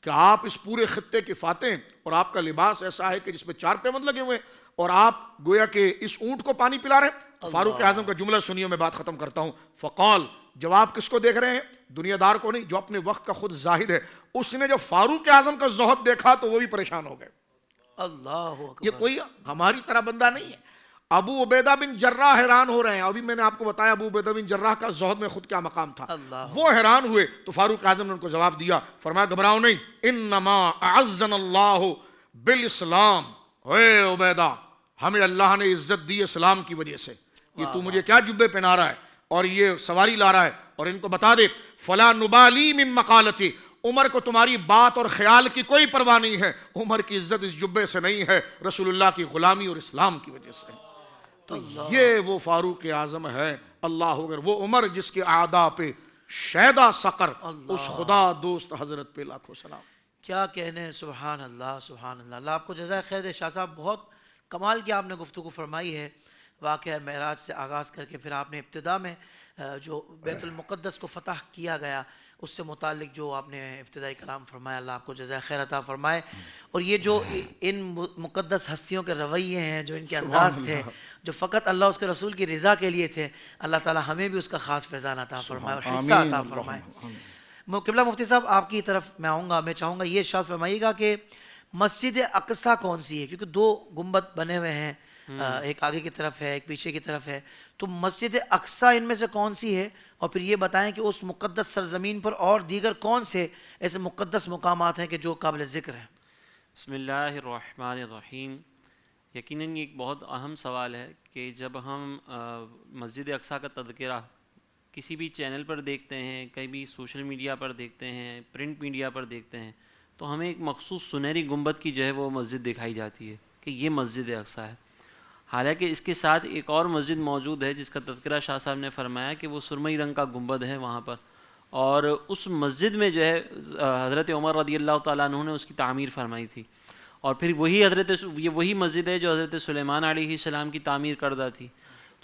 کہ آپ اس پورے خطے کے فاتح ہیں اور آپ کا لباس ایسا ہے کہ جس پہ 4 پیوند لگے ہوئے ہیں اور آپ گویا کہ اس اونٹ کو پانی پلا رہے ہیں۔ فاروق اعظم کا جملہ سنیے، میں بات ختم کرتا ہوں۔ فقال، جواب کس کو دیکھ رہے ہیں؟ دنیا دار کو نہیں، جو اپنے وقت کا خود زاہد ہے۔ اس نے جب فاروق اعظم کا زہد دیکھا تو وہ بھی پریشان ہو گئے۔ اللہ اکبر، یہ کوئی ہماری طرح بندہ نہیں ہے۔ ابو عبیدہ بن جراح حیران ہو رہے ہیں، ابھی میں نے آپ کو بتایا ابو عبیدہ بن جراح کا زہد میں خود کیا مقام تھا، وہ حیران ہوئے۔ تو فاروق اعظم نے ان کو جواب دیا، فرمایا گھبراؤ نہیں، انما اعزنا اللہ بالاسلام، اے عبیدہ ہمیں اللہ نے عزت دی اسلام کی وجہ سے۔ یہ تو مجھے کیا جبے پہنا رہا ہے اور یہ سواری لا رہا ہے، اور ان کو بتا دے فلا نبالی من مقالتی، عمر کو تمہاری بات اور خیال کی کوئی پرواہ نہیں ہے، عمر کی عزت اس جبے سے نہیں ہے، رسول اللہ کی غلامی اور اسلام کی وجہ سے۔ تو یہ وہ فاروق اعظم ہے، اللہ اکبر، وہ عمر جس کے اعداء پہ شیدا سقر، اس خدا دوست حضرت پہ لاکھوں سلام۔ کیا کہنے، سبحان اللہ سبحان اللہ۔ اللہ آپ کو جزائے خیر دے شاہ صاحب، بہت کمال کی آپ نے گفتگو فرمائی ہے۔ واقعہ معراج سے آغاز کر کے پھر آپ نے ابتدا میں جو بیت المقدس کو فتح کیا گیا اس سے متعلق جو آپ نے ابتدائی کلام فرمایا، اللہ آپ کو جزائے خیر عطا فرمائے. اور یہ جو ان مقدس ہستیوں کے رویے ہیں، جو ان کے انداز تھے، جو فقط اللہ اس کے رسول کی رضا کے لیے تھے، اللہ تعالیٰ ہمیں بھی اس کا خاص فیضان عطا فرمائے اور حصہ عطا فرمائے. قبلہ مفتی صاحب، آپ کی طرف میں آؤں گا. میں چاہوں گا یہ ارشاد فرمائیے گا کہ مسجد اقصیٰ کون سی ہے؟ کیونکہ دو گنبد بنے ہوئے ہیں، ایک آگے کی طرف ہے، ایک پیچھے کی طرف ہے. تو مسجد اقصیٰ ان میں سے کون سی ہے؟ اور پھر یہ بتائیں کہ اس مقدس سرزمین پر اور دیگر کون سے ایسے مقدس مقامات ہیں کہ جو قابل ذکر ہیں؟ بسم اللہ الرحمن الرحیم. یقیناً یہ ایک بہت اہم سوال ہے کہ جب ہم مسجد اقصیٰ کا تذکرہ کسی بھی چینل پر دیکھتے ہیں، کہیں بھی سوشل میڈیا پر دیکھتے ہیں، پرنٹ میڈیا پر دیکھتے ہیں، تو ہمیں ایک مخصوص سنہری گنبد کی جو ہے وہ مسجد دکھائی جاتی ہے کہ یہ مسجد اقصیٰ ہے. حالانکہ اس کے ساتھ ایک اور مسجد موجود ہے جس کا تذکرہ شاہ صاحب نے فرمایا کہ وہ سرمئی رنگ کا گنبد ہے وہاں پر، اور اس مسجد میں جو ہے حضرت عمر رضی اللہ تعالیٰ عنہ نے اس کی تعمیر فرمائی تھی. اور پھر یہ وہی مسجد ہے جو حضرت سلیمان علیہ السلام کی تعمیر کردہ تھی.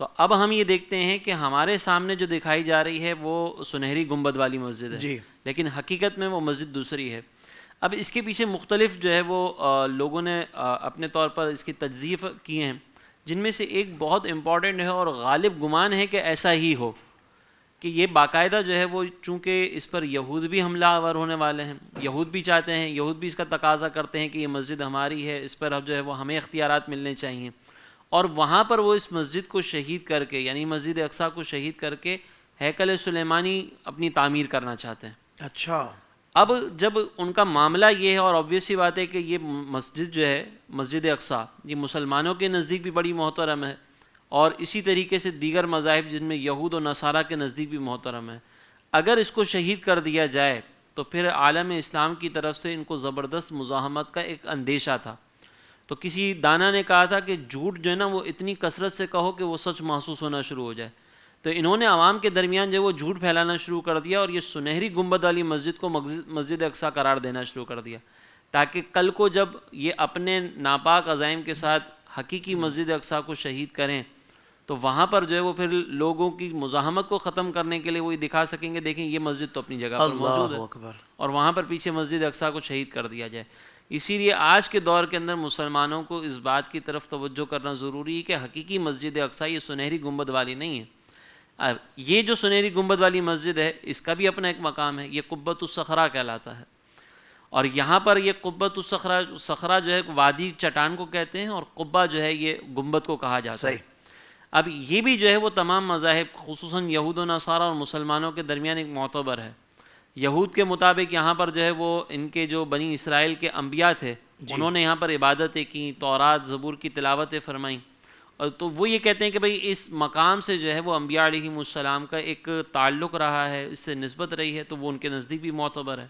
تو اب ہم یہ دیکھتے ہیں کہ ہمارے سامنے جو دکھائی جا رہی ہے وہ سنہری گنبد والی مسجد ہے جی. لیکن حقیقت میں وہ مسجد دوسری ہے. اب اس کے پیچھے مختلف جو ہے وہ لوگوں نے اپنے طور پر اس کی تجزیف کیے ہیں، جن میں سے ایک بہت امپورٹنٹ ہے اور غالب گمان ہے کہ ایسا ہی ہو کہ یہ باقاعدہ جو ہے وہ، چونکہ اس پر یہود بھی حملہ آور ہونے والے ہیں، یہود بھی چاہتے ہیں، یہود بھی اس کا تقاضا کرتے ہیں کہ یہ مسجد ہماری ہے، اس پر اب جو ہے وہ ہمیں اختیارات ملنے چاہیے. اور وہاں پر وہ اس مسجد کو شہید کر کے، یعنی مسجد اقصیٰ کو شہید کر کے ہیکل سلیمانی اپنی تعمیر کرنا چاہتے ہیں. اچھا. اب جب ان کا معاملہ یہ ہے، اور obvious سی بات ہے کہ یہ مسجد جو ہے مسجد اقصیٰ یہ مسلمانوں کے نزدیک بھی بڑی محترم ہے، اور اسی طریقے سے دیگر مذاہب جن میں یہود و نصارہ کے نزدیک بھی محترم ہے. اگر اس کو شہید کر دیا جائے تو پھر عالم اسلام کی طرف سے ان کو زبردست مزاحمت کا ایک اندیشہ تھا. تو کسی دانا نے کہا تھا کہ جھوٹ جو ہے نا وہ اتنی کثرت سے کہو کہ وہ سچ محسوس ہونا شروع ہو جائے. تو انہوں نے عوام کے درمیان جو وہ جھوٹ پھیلانا شروع کر دیا اور یہ سنہری گنبد والی مسجد کو مسجد اقصیٰ قرار دینا شروع کر دیا، تاکہ کل کو جب یہ اپنے ناپاک عزائم کے ساتھ حقیقی مسجد اقصیٰ کو شہید کریں تو وہاں پر جو ہے وہ پھر لوگوں کی مزاحمت کو ختم کرنے کے لیے وہی دکھا سکیں گے دیکھیں یہ مسجد تو اپنی جگہ پر موجود ہے، اللہ اکبر. اور وہاں پر پیچھے مسجد اقصیٰ کو شہید کر دیا جائے. اسی لیے آج کے دور کے اندر مسلمانوں کو اس بات کی طرف توجہ کرنا ضروری ہے کہ حقیقی مسجد اقصیٰ یہ سنہری گنبد والی نہیں ہے. یہ جو سنہری گنبد والی مسجد ہے اس کا بھی اپنا ایک مقام ہے، یہ قبۃ الصخرہ کہلاتا ہے. اور یہاں پر یہ قبۃ الصخرہ جو ہے وادی چٹان کو کہتے ہیں، اور قبہ جو ہے یہ گنبد کو کہا جاتا ہے. اب یہ بھی جو ہے وہ تمام مذاہب خصوصاً یہود و نصارہ اور مسلمانوں کے درمیان ایک معتبر ہے. یہود کے مطابق یہاں پر جو ہے وہ ان کے جو بنی اسرائیل کے انبیاء تھے انہوں نے یہاں پر عبادتیں کیں، تورات زبور کی تلاوتیں فرمائیں، اور تو وہ یہ کہتے ہیں کہ بھئی اس مقام سے جو ہے وہ انبیاء علیہم السلام کا ایک تعلق رہا ہے، اس سے نسبت رہی ہے، تو وہ ان کے نزدیک بھی معتبر ہے.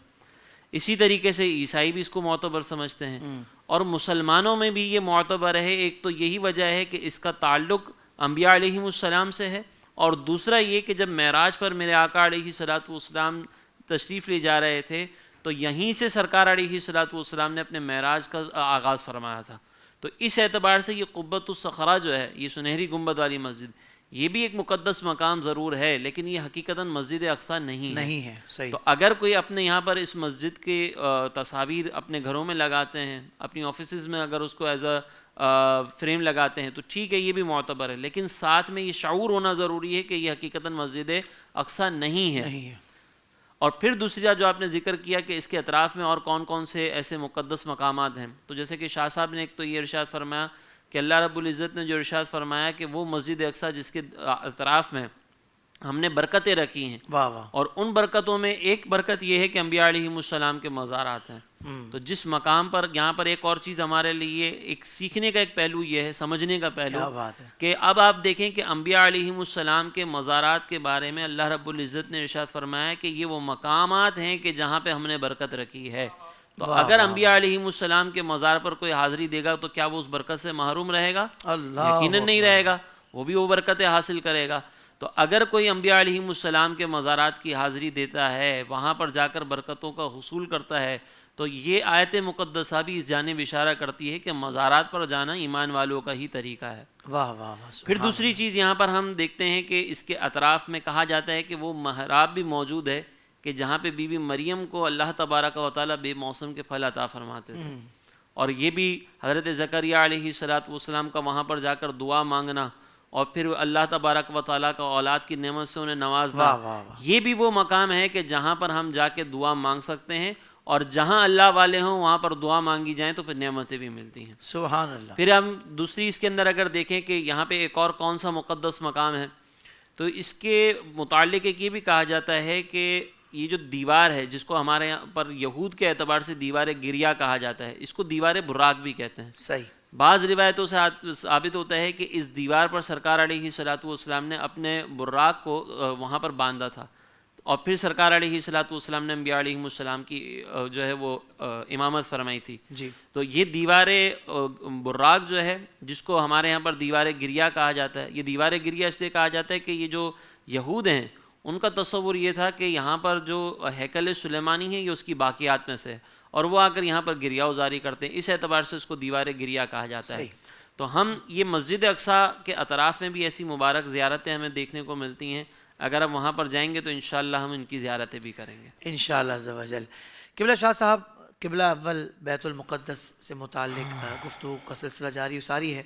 اسی طریقے سے عیسائی بھی اس کو معتبر سمجھتے ہیں، اور مسلمانوں میں بھی یہ معتبر ہے. ایک تو یہی وجہ ہے کہ اس کا تعلق انبیاء علیہم السلام سے ہے، اور دوسرا یہ کہ جب معراج پر میرے آقا علیہ الصلوۃ والسلام تشریف لے جا رہے تھے تو یہیں سے سرکار علیہ الصلوۃ والسلام نے اپنے معراج کا آغاز فرمایا تھا. تو اس اعتبار سے یہ قبۃ الصخرہ جو ہے یہ سنہری گنبد والی مسجد یہ بھی ایک مقدس مقام ضرور ہے، لیکن یہ حقیقتاً مسجد اقصیٰ نہیں ہے. صحیح. تو اگر کوئی اپنے یہاں پر اس مسجد کے تصاویر اپنے گھروں میں لگاتے ہیں، اپنی آفیسز میں اگر اس کو ایز اے فریم لگاتے ہیں تو ٹھیک ہے، یہ بھی معتبر ہے، لیکن ساتھ میں یہ شعور ہونا ضروری ہے کہ یہ حقیقتاً مسجد اقصیٰ نہیں ہے. اور پھر دوسری جو آپ نے ذکر کیا کہ اس کے اطراف میں اور کون کون سے ایسے مقدس مقامات ہیں، تو جیسے کہ شاہ صاحب نے ایک تو یہ ارشاد فرمایا کہ اللہ رب العزت نے جو ارشاد فرمایا کہ وہ مسجد اقصیٰ جس کے اطراف میں ہم نے برکتیں رکھی ہیں، واہ واہ. اور ان برکتوں میں ایک برکت یہ ہے کہ انبیاء علیہم السلام کے مزارات ہیں. تو جس مقام پر یہاں پر ایک اور چیز ہمارے لیے ایک سیکھنے کا ایک پہلو یہ ہے، سمجھنے کا پہلو کہ اب آپ دیکھیں کہ انبیاء علیہم السلام کے مزارات کے بارے میں اللہ رب العزت نے ارشاد فرمایا کہ یہ وہ مقامات ہیں کہ جہاں پہ ہم نے برکت رکھی ہے. تو اگر انبیاء علیہم السلام کے مزار پر کوئی حاضری دے گا تو کیا وہ اس برکت سے محروم رہے گا؟ یقیناً نہیں رہے گا، وہ بھی وہ برکتیں حاصل کرے گا. تو اگر کوئی انبیاء علیہم السلام کے مزارات کی حاضری دیتا ہے، وہاں پر جا کر برکتوں کا حصول کرتا ہے، تو یہ آیت مقدسہ بھی اس جانب اشارہ کرتی ہے کہ مزارات پر جانا ایمان والوں کا ہی طریقہ ہے. واہ واہ. پھر دوسری چیز یہاں پر ہم دیکھتے ہیں کہ اس کے اطراف میں کہا جاتا ہے کہ وہ محراب بھی موجود ہے کہ جہاں پہ بی بی مریم کو اللہ تبارک و تعالیٰ بے موسم کے پھل عطا فرماتے تھے، اور یہ بھی حضرت زکریا علیہ السلام کا وہاں پر جا کر دعا مانگنا اور پھر اللہ تبارک و تعالیٰ کا اولاد کی نعمت سے انہیں نوازنا، واہ واہ واہ، یہ بھی وہ مقام ہے کہ جہاں پر ہم جا کے دعا مانگ سکتے ہیں، اور جہاں اللہ والے ہوں وہاں پر دعا مانگی جائیں تو پھر نعمتیں بھی ملتی ہیں۔ سبحان اللہ۔ پھر ہم دوسری اس کے اندر اگر دیکھیں کہ یہاں پہ ایک اور کون سا مقدس مقام ہے، تو اس کے متعلق ایک یہ بھی کہا جاتا ہے کہ یہ جو دیوار ہے جس کو ہمارے یہاں پر یہود کے اعتبار سے دیوار گریا کہا جاتا ہے، اس کو دیوار براق بھی کہتے ہیں۔ صحیح۔ بعض روایتوں سے ثابت ہوتا ہے کہ اس دیوار پر سرکار علیہ السلام نے اپنے براق کو وہاں پر باندھا تھا، اور پھر سرکار علیہ السلام نے انبیاء علیہ السلام کی جو ہے وہ امامت فرمائی تھی۔ جی، تو یہ دیوار براق جو ہے جس کو ہمارے یہاں پر دیوار گریا کہا جاتا ہے، یہ دیوار گریا اس لیے کہا جاتا ہے کہ یہ جو یہود ہیں ان کا تصور یہ تھا کہ یہاں پر جو ہیکل سلیمانی ہے یہ اس کی باقیات میں سے ہے، اور وہ آ کر یہاں پر گریا ازاری کرتے ہیں، اس اعتبار سے اس کو دیوار گریا کہا جاتا ہے۔ تو ہم یہ مسجد اقصیٰ کے اطراف میں بھی ایسی مبارک زیارتیں ہمیں دیکھنے کو ملتی ہیں، اگر ہم وہاں پر جائیں گے تو انشاءاللہ ہم ان کی زیارتیں بھی کریں گے انشاءاللہ عز و جل۔ قبلہ شاہ صاحب، قبلہ اول بیت المقدس سے متعلق گفتگو کا سلسلہ جاری و ساری ہے۔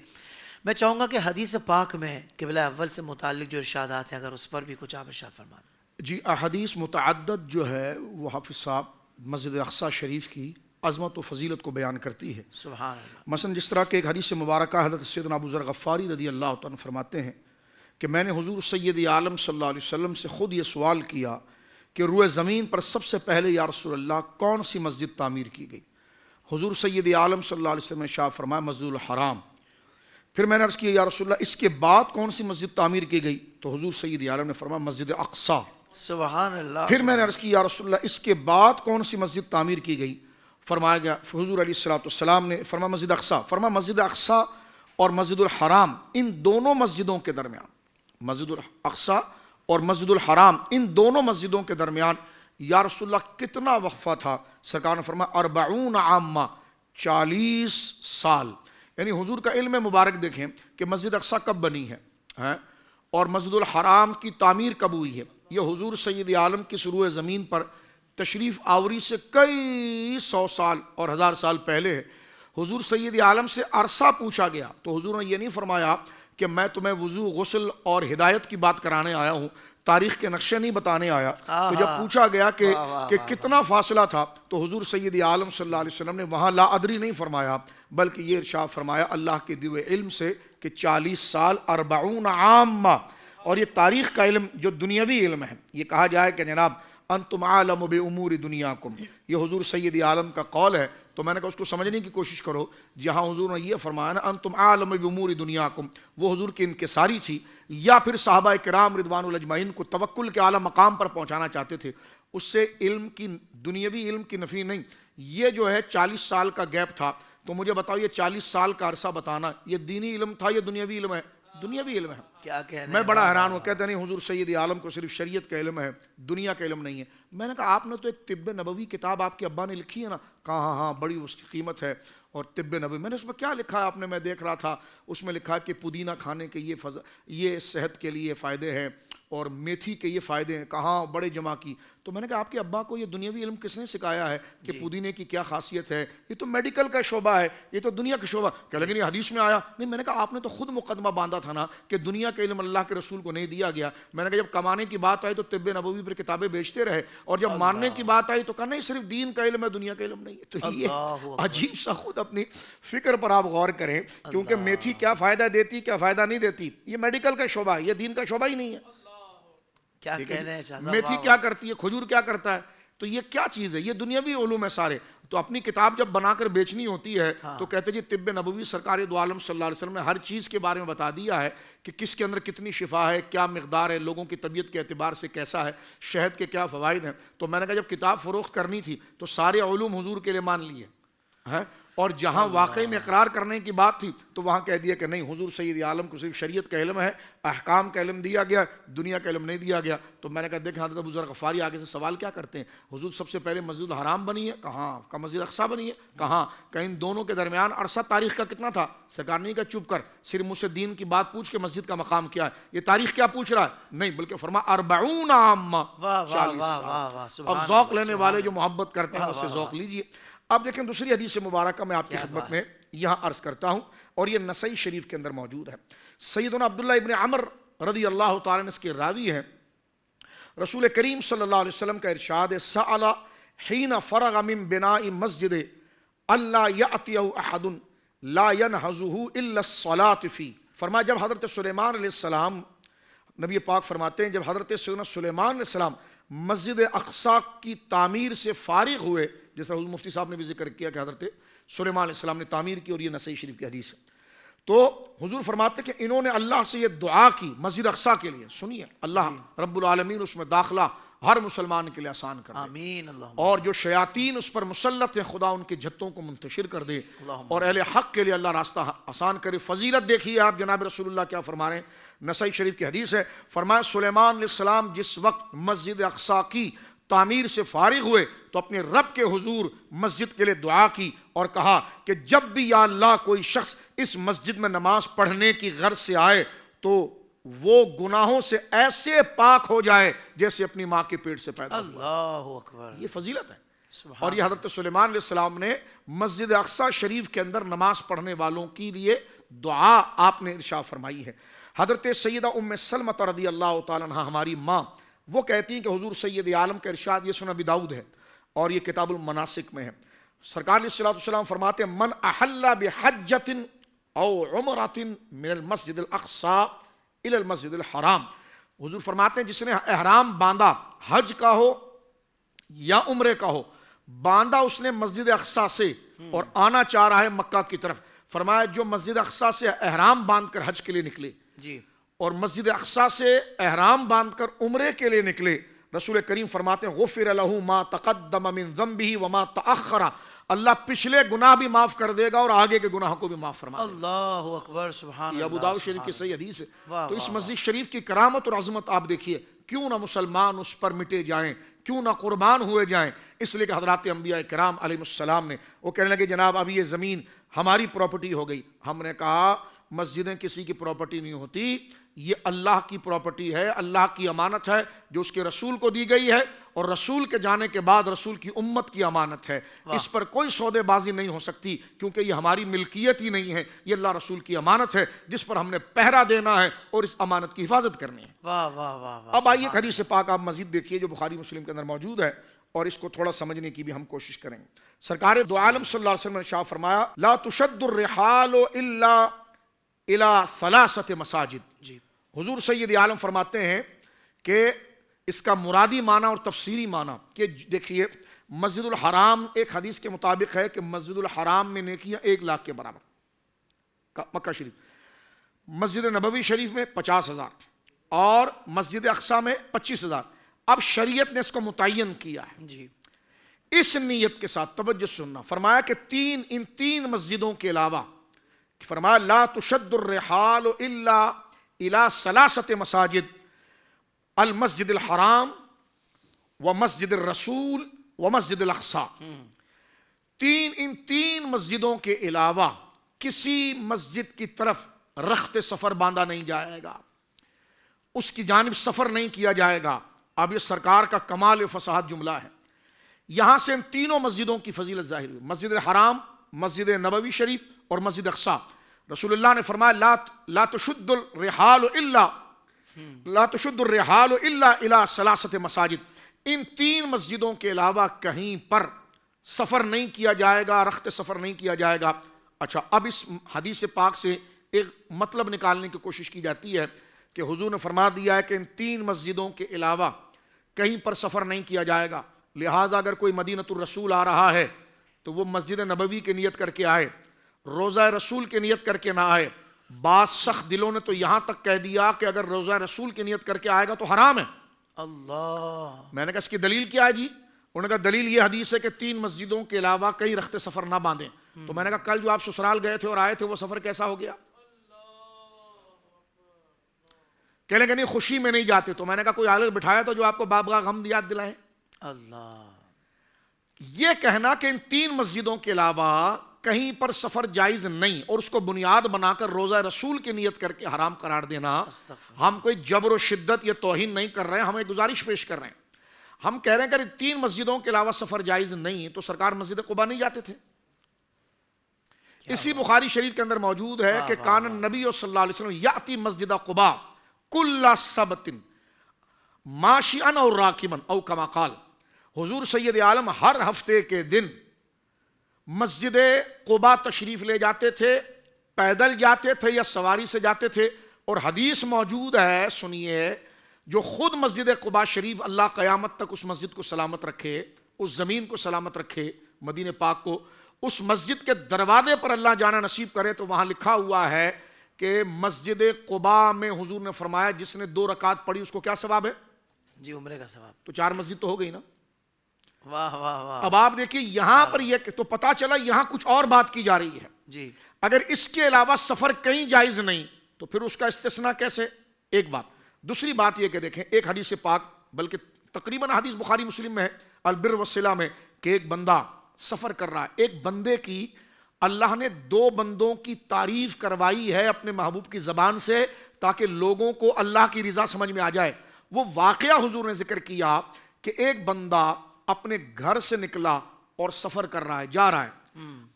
میں چاہوں گا کہ حدیث پاک میں قبلہ اول سے متعلق جو ارشادات ہیں اگر اس پر بھی کچھ آپ ارشاد فرما دیں۔ جی، احادیث متعدد جو ہے وہ حافظ صاحب مسجد اقصیٰ شریف کی عظمت و فضیلت کو بیان کرتی ہے۔ سبحان اللہ۔ مثلا جس طرح کہ ایک حدیث مبارکہ حضرت سیدنا ابو ذر غفاری رضی اللہ تعالیٰ عنہ فرماتے ہیں کہ میں نے حضور سید عالم صلی اللہ علیہ وسلم سے خود یہ سوال کیا کہ روئے زمین پر سب سے پہلے یا رسول اللہ کون سی مسجد تعمیر کی گئی؟ حضور سید عالم صلی اللہ علیہ وسلم نے ارشاد فرمایا مسجد الحرام۔ پھر میں نے عرض کیا یا رسول اللہ اس کے بعد کون سی مسجد تعمیر کی گئی؟ تو حضور سید عالم نے فرمایا مسجد اقصیٰ۔ سبحان اللہ۔ پھر میں نے عرض کی یا رسول اللہ اس کے بعد کون سی مسجد تعمیر کی گئی؟ فرمایا گیا حضور علیہ السلام نے فرمایا مسجد اقصیٰ۔ فرمایا مسجد اقصیٰ اور مسجد الحرام ان دونوں مسجدوں کے درمیان، مسجد الاقصیٰ اور مسجد الحرام ان دونوں مسجدوں کے درمیان یا رسول اللہ کتنا وقفہ تھا؟ سرکار نے فرمایا 40 عامہ، 40 سال۔ یعنی حضور کا علم مبارک دیکھیں کہ مسجد اقصیٰ کب بنی ہے اور مسجد الحرام کی تعمیر کب ہوئی ہے۔ یہ حضور سید عالم کی روئے زمین پر تشریف آوری سے کئی 100 سال اور 1000 سال پہلے ہے۔ حضور سید عالم سے عرصہ پوچھا گیا تو حضور نے یہ نہیں فرمایا کہ میں تمہیں وضو، غسل اور ہدایت کی بات کرانے آیا ہوں، تاریخ کے نقشے نہیں بتانے آیا۔ تو جب پوچھا گیا کہ کتنا فاصلہ تھا تو حضور سید عالم صلی اللہ علیہ وسلم نے وہاں لا ادری نہیں فرمایا، بلکہ یہ ارشاد فرمایا اللہ کے دیے علم سے کہ 40 سال 40 عامہ۔ اور یہ تاریخ کا علم جو دنیاوی علم ہے، یہ کہا جائے کہ جناب انتم عالم بامور دنیاکم، یہ حضور سید عالم کا قول ہے، تو میں نے کہا اس کو سمجھنے کی کوشش کرو۔ جہاں حضور نے یہ فرمایا نا انتم عالم بامور دنیاکم، وہ حضور کی انکساری تھی، یا پھر صحابہ کرام رضوان اللہ اجمعین کو توکل کے اعلیٰ مقام پر پہنچانا چاہتے تھے۔ اس سے علم کی، دنیاوی علم کی نفی نہیں۔ یہ جو ہے 40 سال کا گیپ تھا، تو مجھے بتاؤ یہ 40 سال کا عرصہ بتانا یہ دینی علم تھا یا دنیاوی علم ہے؟ دنیاوی علم ہے۔ کیا کہنا میں بڑا حیران ہوں، کہتے نہیں حضور سید عالم کو صرف شریعت کا علم ہے، دنیا کا علم نہیں ہے۔ میں نے کہا آپ نے تو ایک طب نبوی کتاب آپ کے ابا نے لکھی ہے نا؟ کہا ہاں ہاں بڑی اس کی قیمت ہے، اور طب نبوی میں نے اس میں کیا لکھا ہے آپ نے؟ میں دیکھ رہا تھا اس میں لکھا کہ پودینہ کھانے کے یہ صحت کے لیے فائدے ہیں اور میتھی کے یہ فائدے ہیں، کہاں بڑے جمع کی۔ تو میں نے کہا آپ کے ابا کو یہ دنیاوی علم کس نے سکھایا ہے کہ پودینے کی کیا خاصیت ہے؟ یہ تو میڈیکل کا شعبہ ہے، یہ تو دنیا کا شعبہ۔ کہ لیکن یہ حدیث میں آیا نہیں۔ میں نے کہا آپ نے تو خود مقدمہ باندھا تھا نا کہ دنیا کا علم اللہ کے رسول کو نہیں دیا گیا۔ میں نے کہا جب کمانے کی بات آئی تو طب نبوی پر کتابیں بیچتے رہے، اور جب ماننے کی بات آئی تو کہا نہیں صرف دین کا علم ہے، دنیا کا علم نہیں ہے۔ تو یہ عجیب سا، خود اپنی فکر پر آپ غور کریں، کیونکہ میتھی کیا فائدہ دیتی کیا فائدہ نہیں دیتی، یہ میڈیکل کا شعبہ ہے، یہ دین کا شعبہ ہی نہیں ہے۔ کیا کہہ رہے ہیں شاہ صاحب؟ میتھی کیا کرتی ہے، کھجور کیا کرتا ہے، تو یہ کیا چیز ہے؟ یہ دنیاوی علوم ہے سارے۔ تو اپنی کتاب جب بنا کر بیچنی ہوتی ہے تو کہتے جی طب نبوی سرکار دو عالم صلی اللہ علیہ وسلم نے ہر چیز کے بارے میں بتا دیا ہے کہ کس کے اندر کتنی شفا ہے، کیا مقدار ہے، لوگوں کی طبیعت کے اعتبار سے کیسا ہے، شہد کے کیا فوائد ہیں۔ تو میں نے کہا جب کتاب فروخت کرنی تھی تو سارے علوم حضور کے لیے مان لیے ہیں، اور جہاں واقعی میں اقرار کرنے کی بات تھی تو وہاں کہہ دیا کہ نہیں، حضور سید عالم کو صرف شریعت کا علم ہے، احکام کا علم دیا گیا، دنیا کا علم نہیں دیا گیا۔ تو میں نے کہا دیکھیں حضرت ابو ذر غفاری آگے سے سوال کیا کرتے ہیں، حضور سب سے پہلے مسجد الحرام بنی ہے، کہاں کا مسجد اقصیٰ بنی ہے، کہاں کہ ان دونوں کے درمیان عرصہ تاریخ کا کتنا تھا؟ سرکار نہیں کہا چپ کر، صرف مجھ سے دین کی بات پوچھ کے مسجد کا مقام کیا ہے، یہ تاریخ کیا پوچھ رہا ہے؟ نہیں، بلکہ فرما 40 عامہ، 40 سال۔ اب ذوق لینے والے جو محبت کرتے ہیں اس سے ذوق لیجئے۔ اب دیکھیں دوسری حدیث مبارکہ میں آپ کی خدمت میں یہاں عرض کرتا ہوں، اور یہ نسائی شریف کے اندر موجود ہے۔ سیدنا عبداللہ ابن عمر رضی اللہ تعالیٰ عنہ اس کے راوی ہیں، رسول کریم صلی اللہ علیہ وسلم کا ارشاد ہے، سأل حین فرغ من بناء مسجد اللہ یأتیہ احد لا ینہزہ الا الصلاة فی۔ فرمایا جب حضرت سلیمان علیہ السلام، نبی پاک فرماتے ہیں جب حضرت سیدنا سلیمان علیہ السلام مسجد اقصیٰ کی تعمیر سے فارغ ہوئے، جس طرح حضور مفتی صاحب نے بھی ذکر کیا کہ حضرت سلیمان علیہ السلام نے تعمیر کی، اور یہ نسائی شریف کی حدیث ہے، تو حضور فرماتے کہ انہوں نے اللہ سے یہ دعا کی مسجد اقصیٰ کے لیے، سنیے اللہ رب العالمین اس میں داخلہ ہر مسلمان کے لیے آسان کر دے، آمین اللہم، اور جو شیاطین اس پر مسلط ہیں خدا ان کے جھتوں کو منتشر کر دے، اور اہل حق کے لیے اللہ راستہ آسان کرے۔ فضیلت دیکھیے آپ جناب رسول اللہ کیا فرما رہے ہیں، نسائی شریف کی حدیث ہے، فرمایا سلیمان علیہ السلام جس وقت مسجد اقصیٰ کی تعمیر سے فارغ ہوئے تو اپنے رب کے حضور مسجد کے لیے دعا کی اور کہا کہ جب بھی یا اللہ کوئی شخص اس مسجد میں نماز پڑھنے کی غرض سے آئے تو وہ گناہوں سے ایسے پاک ہو جائے جیسے اپنی ماں کے پیٹ سے پیدا ہوا۔ اللہ اکبر، یہ فضیلت ہے۔ اور یہ حضرت سلیمان علیہ السلام نے مسجد اقصیٰ شریف کے اندر نماز پڑھنے والوں کے لیے دعا آپ نے ارشاد فرمائی ہے۔ حضرت سیدہ ام سلمہ رضی اللہ تعالیٰ عنہ ہماری ماں، وہ کہتی ہیں کہ حضور سید عالم کا ارشاد، یہ سنن ابی داؤد ہے اور یہ کتاب المناسک میں ہے، سرکار علیہ السلام فرماتے ہیں من احل بحجۃ او عمرۃ من المسجد الاقصیٰ الی المسجد الحرام، حضور فرماتے ہیں جس نے احرام باندھا، حج کا ہو یا عمرے کا ہو، باندھا اس نے مسجد اقصیٰ سے اور آنا چاہ رہا ہے مکہ کی طرف، فرمایا جو مسجد اقصیٰ سے احرام باندھ کر حج کے لیے نکلے جی، اور مسجد اقصیٰ سے احرام باندھ کر عمرے کے لیے نکلے، رسول کریم فرماتے ہیں غفر لہ ما تقدم من ذنبہ وما تأخر، اللہ پچھلے گناہ بھی معاف کر دے گا اور آگے کے گناہ کو بھی معاف فرما دے گا۔ اللہ اکبر، سبحان اللہ، یہ ابو داؤد شریف کی صحیح حدیث ہے۔ واہ تو اس واہ مسجد شریف کی کرامت اور عظمت آپ دیکھیے، کیوں نہ مسلمان اس پر مٹے جائیں، کیوں نہ قربان ہوئے جائیں، اس لیے کہ حضرات انبیاء کرام علیہ السلام نے، وہ کہنے لگے جناب اب یہ زمین ہماری پراپرٹی ہو گئی، ہم نے کہا مسجدیں کسی کی پراپرٹی نہیں ہوتی، یہ اللہ کی پراپرٹی ہے، اللہ کی امانت ہے جو اس کے رسول کو دی گئی ہے، اور رسول کے جانے کے بعد رسول کی امت کی امانت ہے، اس پر کوئی سودے بازی نہیں ہو سکتی کیونکہ یہ ہماری ملکیت ہی نہیں ہے، یہ اللہ رسول کی امانت ہے جس پر ہم نے پہرا دینا ہے اور اس امانت کی حفاظت کرنی ہے۔ واہ واہ واہ واہ، اب آئیے حدیث پاک آپ مزید دیکھیے جو بخاری مسلم کے اندر موجود ہے، اور اس کو تھوڑا سمجھنے کی بھی ہم کوشش کریں گے۔ سرکار دو عالم صلی اللہ علیہ وسلم نے ارشاد فرمایا لا تشد الرحال الا الى ثلاثه مساجد، جی، حضور سید عالم فرماتے ہیں کہ اس کا مرادی معنی اور تفسیری معنی کہ دیکھیے مسجد الحرام ایک حدیث کے مطابق ہے کہ مسجد الحرام میں نیکیاں 1,00,000 کے برابر، مکہ شریف، مسجد نبوی شریف میں 50,000 اور مسجد اقصیٰ میں 25,000۔ اب شریعت نے اس کو متعین کیا ہے جی، اس نیت کے ساتھ، توجہ سننا، فرمایا کہ ان تین مسجدوں کے علاوہ، فرمایا لا تشد الرحال الا الى ثلاثه مساجد المسجد الحرام ومسجد الرسول ومسجد الاقصیٰ، ان تین مسجدوں کے علاوہ کسی مسجد کی طرف رخت سفر باندھا نہیں جائے گا، اس کی جانب سفر نہیں کیا جائے گا۔ اب یہ سرکار کا کمال فصاحت جملہ ہے، یہاں سے ان تینوں مسجدوں کی فضیلت ظاہر ہوئی، مسجد الحرام، مسجد نبوی شریف اور مسجد اقصیٰ۔ رسول اللہ نے فرمایا لا تشد الرحال الا الى ثلاثه مساجد، ان تین مسجدوں کے علاوہ کہیں پر سفر نہیں کیا جائے گا، رخت سفر نہیں کیا جائے گا۔ اچھا، اب اس حدیث پاک سے ایک مطلب نکالنے کی کوشش کی جاتی ہے کہ حضور نے فرما دیا ہے کہ ان تین مسجدوں کے علاوہ کہیں پر سفر نہیں کیا جائے گا، لہٰذا اگر کوئی مدینہ الرسول آ رہا ہے تو وہ مسجد نبوی کی نیت کر کے آئے، روضہ رسول کی نیت کر کے نہ آئے۔ بعض سخت دلوں نے تو یہاں تک کہہ دیا کہ اگر روضہ رسول کی نیت کر کے آئے گا تو حرام ہے۔ اللہ، میں نے کہا اس کی دلیل کیا ہے جی؟ انہوں نے کہا دلیل یہ حدیث ہے کہ تین مسجدوں کے علاوہ کئی رخت سفر نہ باندھیں۔ تو میں نے کہا کل جو آپ سسرال گئے تھے اور آئے تھے وہ سفر کیسا ہو گیا؟ کہنے کہ نہیں خوشی میں نہیں جاتے. تو میں نے کہا کوئی حالت بٹھایا تو جو آپ کو باب کا غم یاد دلائے؟ اللہ. یہ کہنا کہ ان 3 مسجدوں کے علاوہ کہیں پر سفر جائز نہیں اور اس کو بنیاد بنا کر روزہ رسول کی نیت کر کے حرام قرار دینا، ہم کوئی جبر و شدت یا توہین نہیں کر رہے ہیں، ہم ایک گزارش پیش کر رہے ہیں. ہم کہہ رہے ہیں کہ 3 مسجدوں کے علاوہ سفر جائز نہیں تو سرکار مسجد قباء نہیں جاتے تھے؟ اسی بخاری شریف کے اندر موجود ہے کہ کان النبی صلی اللہ علیہ وسلم یاتی مسجد قباء کل سبت ماشیئا اور راکبا او کما قال. حضور سید عالم ہر ہفتے کے دن مسجد قباء تشریف لے جاتے تھے، پیدل جاتے تھے یا سواری سے جاتے تھے. اور حدیث موجود ہے، سنیے، جو خود مسجد قباء شریف اللہ قیامت تک اس مسجد کو سلامت رکھے، اس زمین کو سلامت رکھے، مدینہ پاک کو، اس مسجد کے دروازے پر اللہ جانا نصیب کرے. تو وہاں لکھا ہوا ہے کہ مسجد قباء میں حضور نے فرمایا جس نے 2 رکعت پڑھی اس کو کیا ثواب ہے؟ جی عمرے کا ثواب. تو 4 مسجد تو ہو گئی نا. واہ واہ واہ. اب آپ دیکھیے یہاں پر یہ تو پتا چلا یہاں کچھ اور بات کی جا رہی ہے. جی اگر اس کے علاوہ سفر کہیں جائز نہیں تو پھر اس کا استثناء کیسے؟ ایک بات. دوسری بات یہ کہ دیکھیں ایک حدیث پاک، بلکہ تقریباً حدیث بخاری مسلم میں ہے، البر والصلہ میں، کہ ایک بندہ سفر کر رہا ہے. ایک بندے کی اللہ نے 2 بندوں کی تعریف کروائی ہے اپنے محبوب کی زبان سے تاکہ لوگوں کو اللہ کی رضا سمجھ میں آ جائے. وہ واقعہ حضور نے ذکر کیا کہ ایک بندہ اپنے گھر سے نکلا اور سفر کر رہا ہے، جا رہا ہے.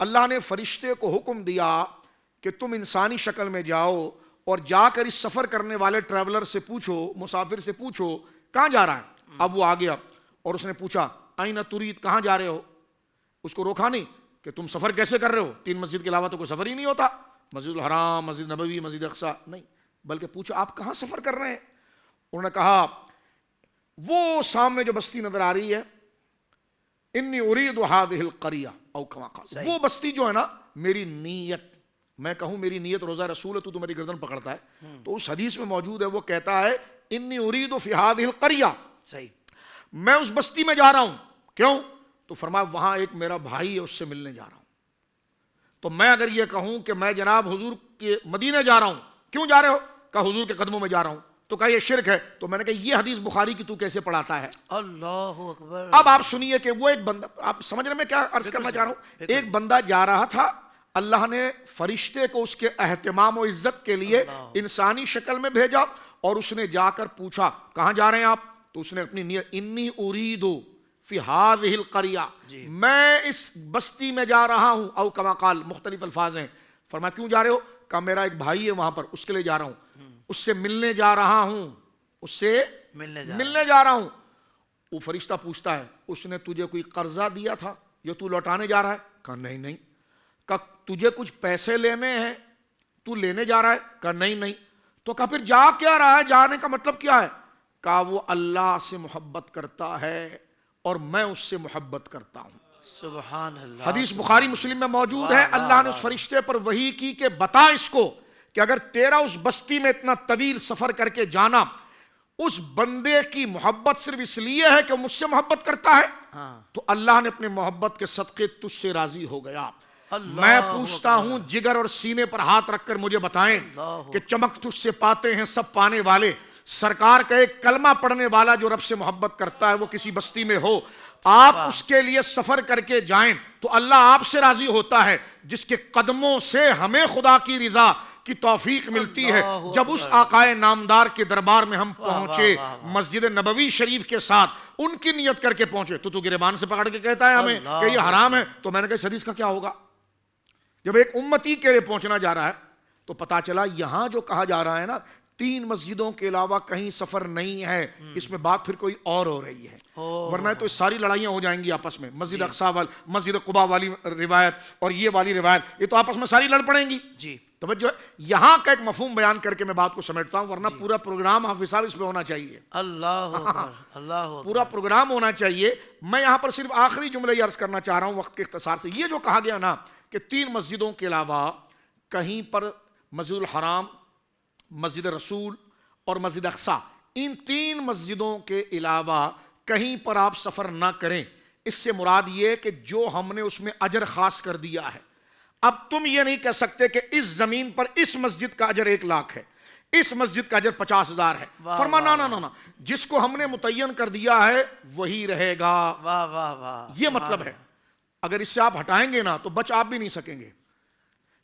اللہ نے فرشتے کو حکم دیا کہ تم انسانی شکل میں جاؤ اور جا کر اس سفر کرنے والے ٹریولر سے پوچھو، مسافر سے پوچھو کہاں جا رہا ہے. اب وہ آ گیا اور اس نے پوچھا آئین ترید، کہاں جا رہے ہو؟ اس کو روکا نہیں کہ تم سفر کیسے کر رہے ہو، 3 مسجد کے علاوہ تو کوئی سفر ہی نہیں ہوتا، مسجد الحرام، مسجد نبوی، مسجد اقصی، نہیں، بلکہ پوچھا آپ کہاں سفر کر رہے ہیں؟ انہوں نے کہا وہ سامنے جو بستی نظر آ رہی ہے، انی ارید هذه القریہ او کما قال، وہ بستی جو ہے نا، میری نیت، میں کہوں میری نیت روزہ رسول ہے تو میری گردن پکڑتا ہے. تو اس حدیث میں موجود ہے، وہ کہتا ہے انی ارید فی هذه القریہ، صحیح، میں اس بستی میں جا رہا ہوں. کیوں؟ تو فرمایا وہاں ایک میرا بھائی ہے، اس سے ملنے جا رہا ہوں. تو میں اگر یہ کہوں کہ میں جناب حضور کے مدینے جا رہا ہوں، کیوں جا رہے ہو؟ کہا حضور کے قدموں میں جا رہا ہوں. تو کہا یہ شرک ہے. تو میں نے کہا یہ حدیث بخاری کی تو کیسے پڑھاتا ہے؟ اللہ اکبر. اب آپ سنیے کہ وہ ایک بندہ، آپ سمجھ رہے میں کیا عرض کرنا چاہ رہا ہوں؟ ایک بندہ جا رہا تھا، اللہ نے فرشتے کو اس کے اہتمام و عزت کے لیے انسانی شکل میں بھیجا اور اس نے جا کر پوچھا کہاں جا رہے ہیں آپ؟ تو اس نے اپنی نیت، انی ارید فی هذه القریہ، میں اس بستی میں جا رہا ہوں، او کما قال، مختلف الفاظ ہیں. فرمایا کیوں جا رہے ہو؟ کہا میرا ایک بھائی ہے وہاں پر، اس کے لیے جا رہا ہوں، اس سے ملنے جا رہا ہوں، اس سے ملنے جا رہا ہوں. وہ فرشتہ پوچھتا ہے اس نے تجھے کوئی قرضہ دیا تھا یا تو لوٹانے جا رہا ہے؟ کہا نہیں نہیں. کہا تجھے کچھ پیسے لینے ہیں، تو لینے جا رہا ہے؟ کہا نہیں نہیں. تو کہا پھر جا کیا رہا ہے، جانے کا مطلب کیا ہے؟ کہا وہ اللہ سے محبت کرتا ہے اور میں اس سے محبت کرتا ہوں. سبحان اللہ. حدیث بخاری مسلم میں موجود ہے. اللہ نے اس فرشتے پر وحی کی کہ بتا اس کو کہ اگر تیرا اس بستی میں اتنا طویل سفر کر کے جانا اس بندے کی محبت صرف اس لیے ہے کہ مجھ سے محبت کرتا ہے، تو اللہ نے اپنے محبت کے صدقے تجھ سے راضی ہو گیا. میں پوچھتا ہوں جگر اور سینے پر ہاتھ رکھ کر مجھے بتائیں کہ چمک تجھ سے پاتے ہیں سب پانے والے، سرکار کا ایک کلمہ پڑھنے والا جو رب سے محبت کرتا ہے وہ کسی بستی میں ہو، آپ اس کے لیے سفر کر کے جائیں تو اللہ آپ سے راضی ہوتا ہے، جس کے قدموں سے ہمیں خدا کی رضا کی توفیق ملتی ہے. جب اس آقائے نامدار کے دربار میں ہم پہنچے مسجد نبوی شریف کے ساتھ، ان کی نیت کر کے پہنچے، تو گریبان سے پکڑ کے کہتا ہے ہمیں کہ یہ حرام ہے. تو میں نے کہا اس حدیث کا کیا ہوگا؟ جب ایک امتی کے لیے پہنچنا جا رہا ہے تو پتا چلا یہاں جو کہا جا رہا ہے نا 3 مسجدوں کے علاوہ کہیں سفر نہیں ہے، اس میں بات پھر کوئی اور ہو رہی ہے، ورنہ تو ساری لڑائیاں ہو جائیں گی آپس میں. مسجد اقصی والی، مسجد قباء والی روایت اور یہ والی روایت، یہ تو آپس میں ساری لڑ پڑیں گی. جی توجہ ہے. یہاں کا ایک مفہوم بیان کر کے میں بات کو سمیٹتا ہوں، ورنہ پورا پروگرام حافظ صاحب اس پہ ہونا چاہیے. اللہ اکبر. اللہ اکبر. پورا پروگرام ہونا چاہیے. میں یہاں پر صرف آخری جملہ یہ عرض کرنا چاہ رہا ہوں وقت کے اختصار سے. یہ جو کہا گیا نا کہ 3 مسجدوں کے علاوہ کہیں پر مسجد الحرام، مسجد رسول اور مسجد اقصی، ان 3 مسجدوں کے علاوہ کہیں پر آپ سفر نہ کریں، اس سے مراد یہ کہ جو ہم نے اس میں اجر خاص کر دیا ہے، اب تم یہ نہیں کہہ سکتے کہ اس زمین پر اس مسجد کا اجر 1,00,000 ہے، اس مسجد کا اجر 50,000 ہے. فرما نا جس کو ہم نے متعین کر دیا ہے وہی رہے گا. واہ واہ واہ، یہ مطلب ہے. اگر اس سے آپ ہٹائیں گے نا تو بچ آپ بھی نہیں سکیں گے،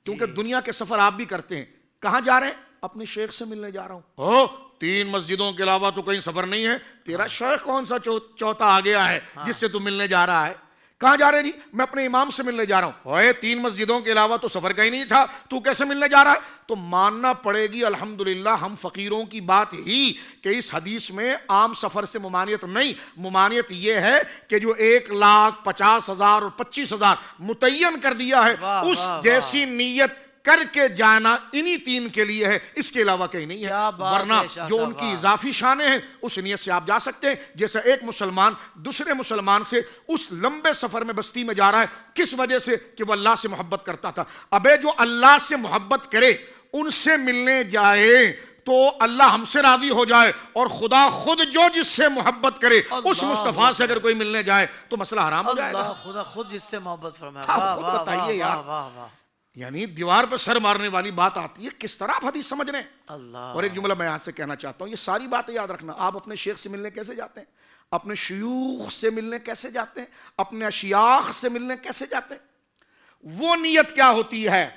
کیونکہ دنیا کے سفر آپ بھی کرتے ہیں. کہاں جا رہے ہیں؟ اپنے شیخ سے ملنے جا رہا ہوں. 3 مسجدوں کے علاوہ تو کہیں سفر نہیں ہے. تیرا شیخ کون سا چوتھا آ گیا ہے جس سے تو ملنے جا رہا ہے؟ کہاں جا رہے جی؟ میں اپنے امام سے ملنے جا رہا ہوں. 3 مسجدوں کے علاوہ تو سفر کا ہی نہیں تھا، تو کیسے ملنے جا رہا ہے؟ تو ماننا پڑے گی الحمدللہ ہم فقیروں کی بات ہی کہ اس حدیث میں عام سفر سے ممانعت نہیں. ممانعت یہ ہے کہ جو 1,50,000 اور 25,000 متعین کر دیا ہے، اس جیسی نیت کر کے جانا انہی 3 کے لیے ہے، اس کے علاوہ کہیں نہیں ہے. ورنہ جو ان کی اضافی شانیں ہیں اس نیت سے آپ جا سکتے ہیں. جیسے ایک مسلمان دوسرے مسلمان سے اس لمبے سفر میں بستی میں جا رہا ہے، کس وجہ سے؟ کہ وہ اللہ سے محبت کرتا تھا. ابے جو اللہ سے محبت کرے ان سے ملنے جائے تو اللہ ہم سے راضی ہو جائے، اور خدا خود جو جس سے محبت کرے اس مصطفیٰ سے اگر کوئی ملنے جائے تو مسئلہ حرام ہو جائے گا. خدا خود جس سے محبت فرمائے. خود بتائیے یار، یعنی دیوار پہ سر مارنے والی بات آتی ہے، کس طرح آپ حدیث سمجھ رہے ہیں. اللہ. اور ایک جملہ میں یہاں سے کہنا چاہتا ہوں، یہ ساری باتیں یاد رکھنا. آپ اپنے شیخ سے ملنے کیسے جاتے ہیں؟ اپنے شیوخ سے ملنے کیسے جاتے ہیں؟ اپنے اشیاخ سے ملنے کیسے جاتے ہیں؟ وہ نیت کیا ہوتی ہے؟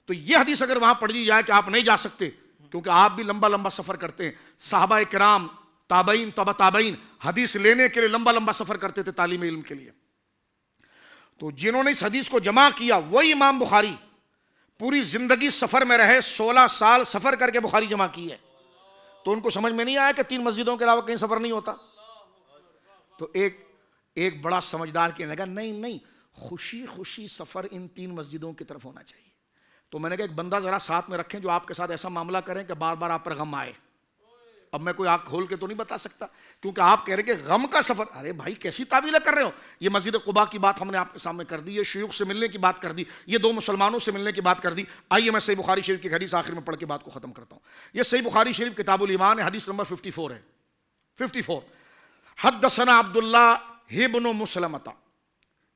تو یہ حدیث اگر وہاں پڑھ لی جائے کہ آپ نہیں جا سکتے کیونکہ آپ بھی لمبا لمبا سفر کرتے ہیں. صحابہ کرام، تابعین، تبع تابعین حدیث لینے کے لیے لمبا لمبا سفر کرتے تھے تعلیم علم کے لیے. تو جنہوں نے اس حدیث کو جمع کیا وہی امام بخاری پوری زندگی سفر میں رہے، 16 سال سفر کر کے بخاری جمع کی ہے. تو ان کو سمجھ میں نہیں آیا کہ 3 مسجدوں کے علاوہ کہیں سفر نہیں ہوتا. تو ایک بڑا سمجھدار کہنے لگا نہیں خوشی خوشی سفر ان 3 مسجدوں کی طرف ہونا چاہیے. تو میں نے کہا ایک بندہ ذرا ساتھ میں رکھیں جو آپ کے ساتھ ایسا معاملہ کریں کہ بار بار آپ پر غم آئے. اب میں کوئی آنکھ کھول کے تو نہیں بتا سکتا کیونکہ آپ کہہ رہے کہ غم کا سفر. ارے بھائی کیسی تعویلیں کر رہے ہو؟ یہ مسجد قباء کی بات ہم نے آپ کے سامنے کر دی، یہ شیوخ سے ملنے کی بات کر دی، یہ 2 مسلمانوں سے ملنے کی بات کر دی. آئیے میں صحیح بخاری شریف کی حدیث آخر میں پڑھ کے بات کو ختم کرتا ہوں. یہ صحیح بخاری شریف کتاب الایمان ہے، حدیث نمبر 54 ہے. 54 حدثنا عبداللہ ابن مسلمۃ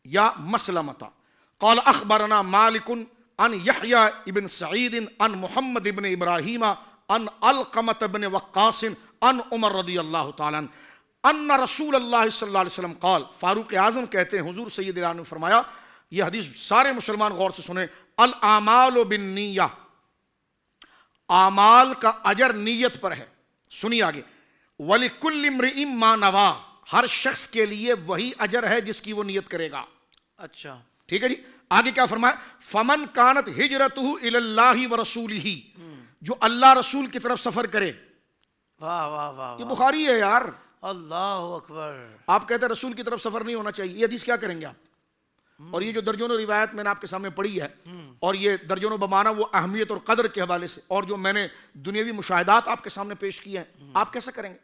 یا مسلمۃ قال اخبرنا مالک عن یحییٰ ابن سعید عن محمد ابن ابراہیم ان علقمۃ بن وقاص ان عمر رضی اللہ تعالیٰ عنہ ان رسول اللہ صلی اللہ علیہ وسلم قال. فاروق اعظم کہتے ہیں حضور سید عالم نے فرمایا، یہ حدیث سارے مسلمان غور سے سنیں، الاعمال بالنیہ، اعمال کا اجر نیت پر ہے. سنیے آگے، وَلِكُلِّ امْرِئٍ مَّا نَوَىٰ، ہر شخص کے لیے وہی اجر ہے جس کی وہ نیت کرے گا. اچھا ٹھیک ہے جی. آگے کیا فرمایا؟ فَمَنْ كَانَتْ هِجْرَتُهُ إِلَى اللَّهِ وَرَسُولِهِ، جو اللہ رسول کی طرف سفر کرے. واہ واہ واہ، یہ بخاری ہے یار. اللہ اکبر. آپ کہتے ہیں رسول کی طرف سفر نہیں ہونا چاہیے، یہ حدیث کیا کریں گے آپ؟ اور یہ جو درجنوں روایت میں نے آپ کے سامنے پڑھی ہے، اور یہ درجنوں بمانا وہ اہمیت اور قدر کے حوالے سے، اور جو میں نے دنیاوی مشاہدات آپ کے سامنے پیش کیے ہیں، آپ کیسے کریں گے؟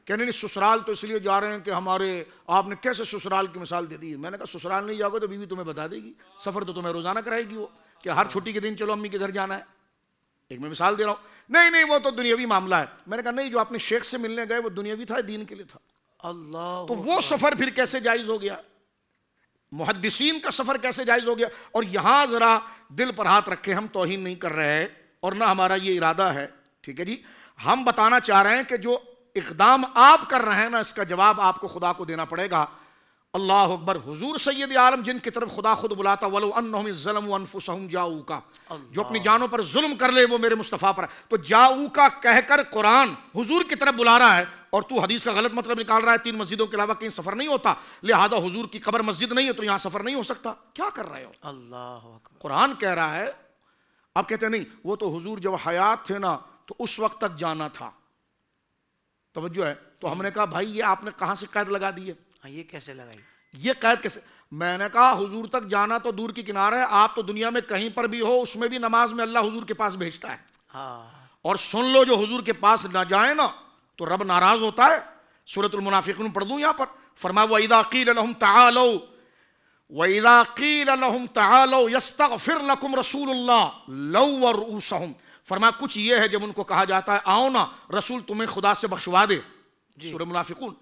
کہنے نہیں سسرال تو اس لیے جا رہے ہیں کہ ہمارے، آپ نے کیسے سسرال کی مثال دے دی. میں نے کہا سسرال نہیں جاؤ گے تو بیوی تمہیں بتا دے گی، سفر تو تمہیں روزانہ کرائے گی وہ، کہ ہر چھٹی کے دن چلو امی کے گھر جانا ہے. ایک میں مثال دے رہا ہوں. نہیں وہ تو دنیاوی معاملہ ہے. میں نے کہا نہیں، جو آپ نے شیخ سے ملنے گئے وہ دنیاوی تھا، دین کے لیے تھا. اللہ. تو وہ سفر پھر کیسے جائز ہو گیا؟ محدثین کا سفر کیسے جائز ہو گیا؟ اور یہاں ذرا دل پر ہاتھ رکھے، ہم توہین نہیں کر رہے ہیں اور نہ ہمارا یہ ارادہ ہے، ٹھیک ہے جی. ہم بتانا چاہ رہے ہیں کہ جو اقدام آپ کر رہے ہیں نا، اس کا جواب آپ کو خدا کو دینا پڑے گا. اللہ اکبر. حضور سید عالم جن کی طرف خدا خود بلاتا، وَلَوْ أَنَّهُمْ ظَلَمُوا أَنفُسَهُمْ جَاءُوكَ، جو اپنی جانوں پر ظلم کر لے وہ میرے مصطفیٰ پر. تو جاؤکا کہہ کر قرآن حضور کی طرف بلا رہا ہے، اور تو حدیث کا غلط مطلب نکال رہا ہے 3 مسجدوں کے علاوہ کہیں سفر نہیں ہوتا، لہذا حضور کی قبر مسجد نہیں ہے تو یہاں سفر نہیں ہو سکتا. کیا کر رہے ہو؟ اللہ اکبر. قرآن کہہ رہا ہے. آپ کہتے ہیں نہیں وہ تو حضور جب حیات تھے نا تو اس وقت تک جانا تھا. توجہ ہے. تو ہم نے کہا بھائی یہ آپ نے کہاں سے قید لگا دی ہے؟ یہ کیسے لگائی؟ یہ قید کیسے؟ میں نے کہا حضور تک جانا تو دور کی کنارہ ہے، آپ تو دنیا میں کہیں پر بھی ہو، اس میں بھی نماز میں اللہ حضور کے پاس بھیجتا ہے. اور سن لو جو حضور کے پاس نہ جائے نا تو رب ناراض ہوتا ہے. سورۃ المنافقون پڑھ دوں یہاں پر. فرمایا وَإِذَا قِيلَ لَهُمْ تَعَالَوْا وَإِذَا قِيلَ لَهُمْ تَعَالَوْا يَسْتَغْفِرْ لَكُمْ رَسُولُ اللَّهِ لَوَّ رُؤُوسَهُمْ. فرمایا کچھ یہ ہے جب ان کو کہا جاتا ہے آؤ نا رسول تمہیں خدا سے بخشوا دے. سورہ منافقون.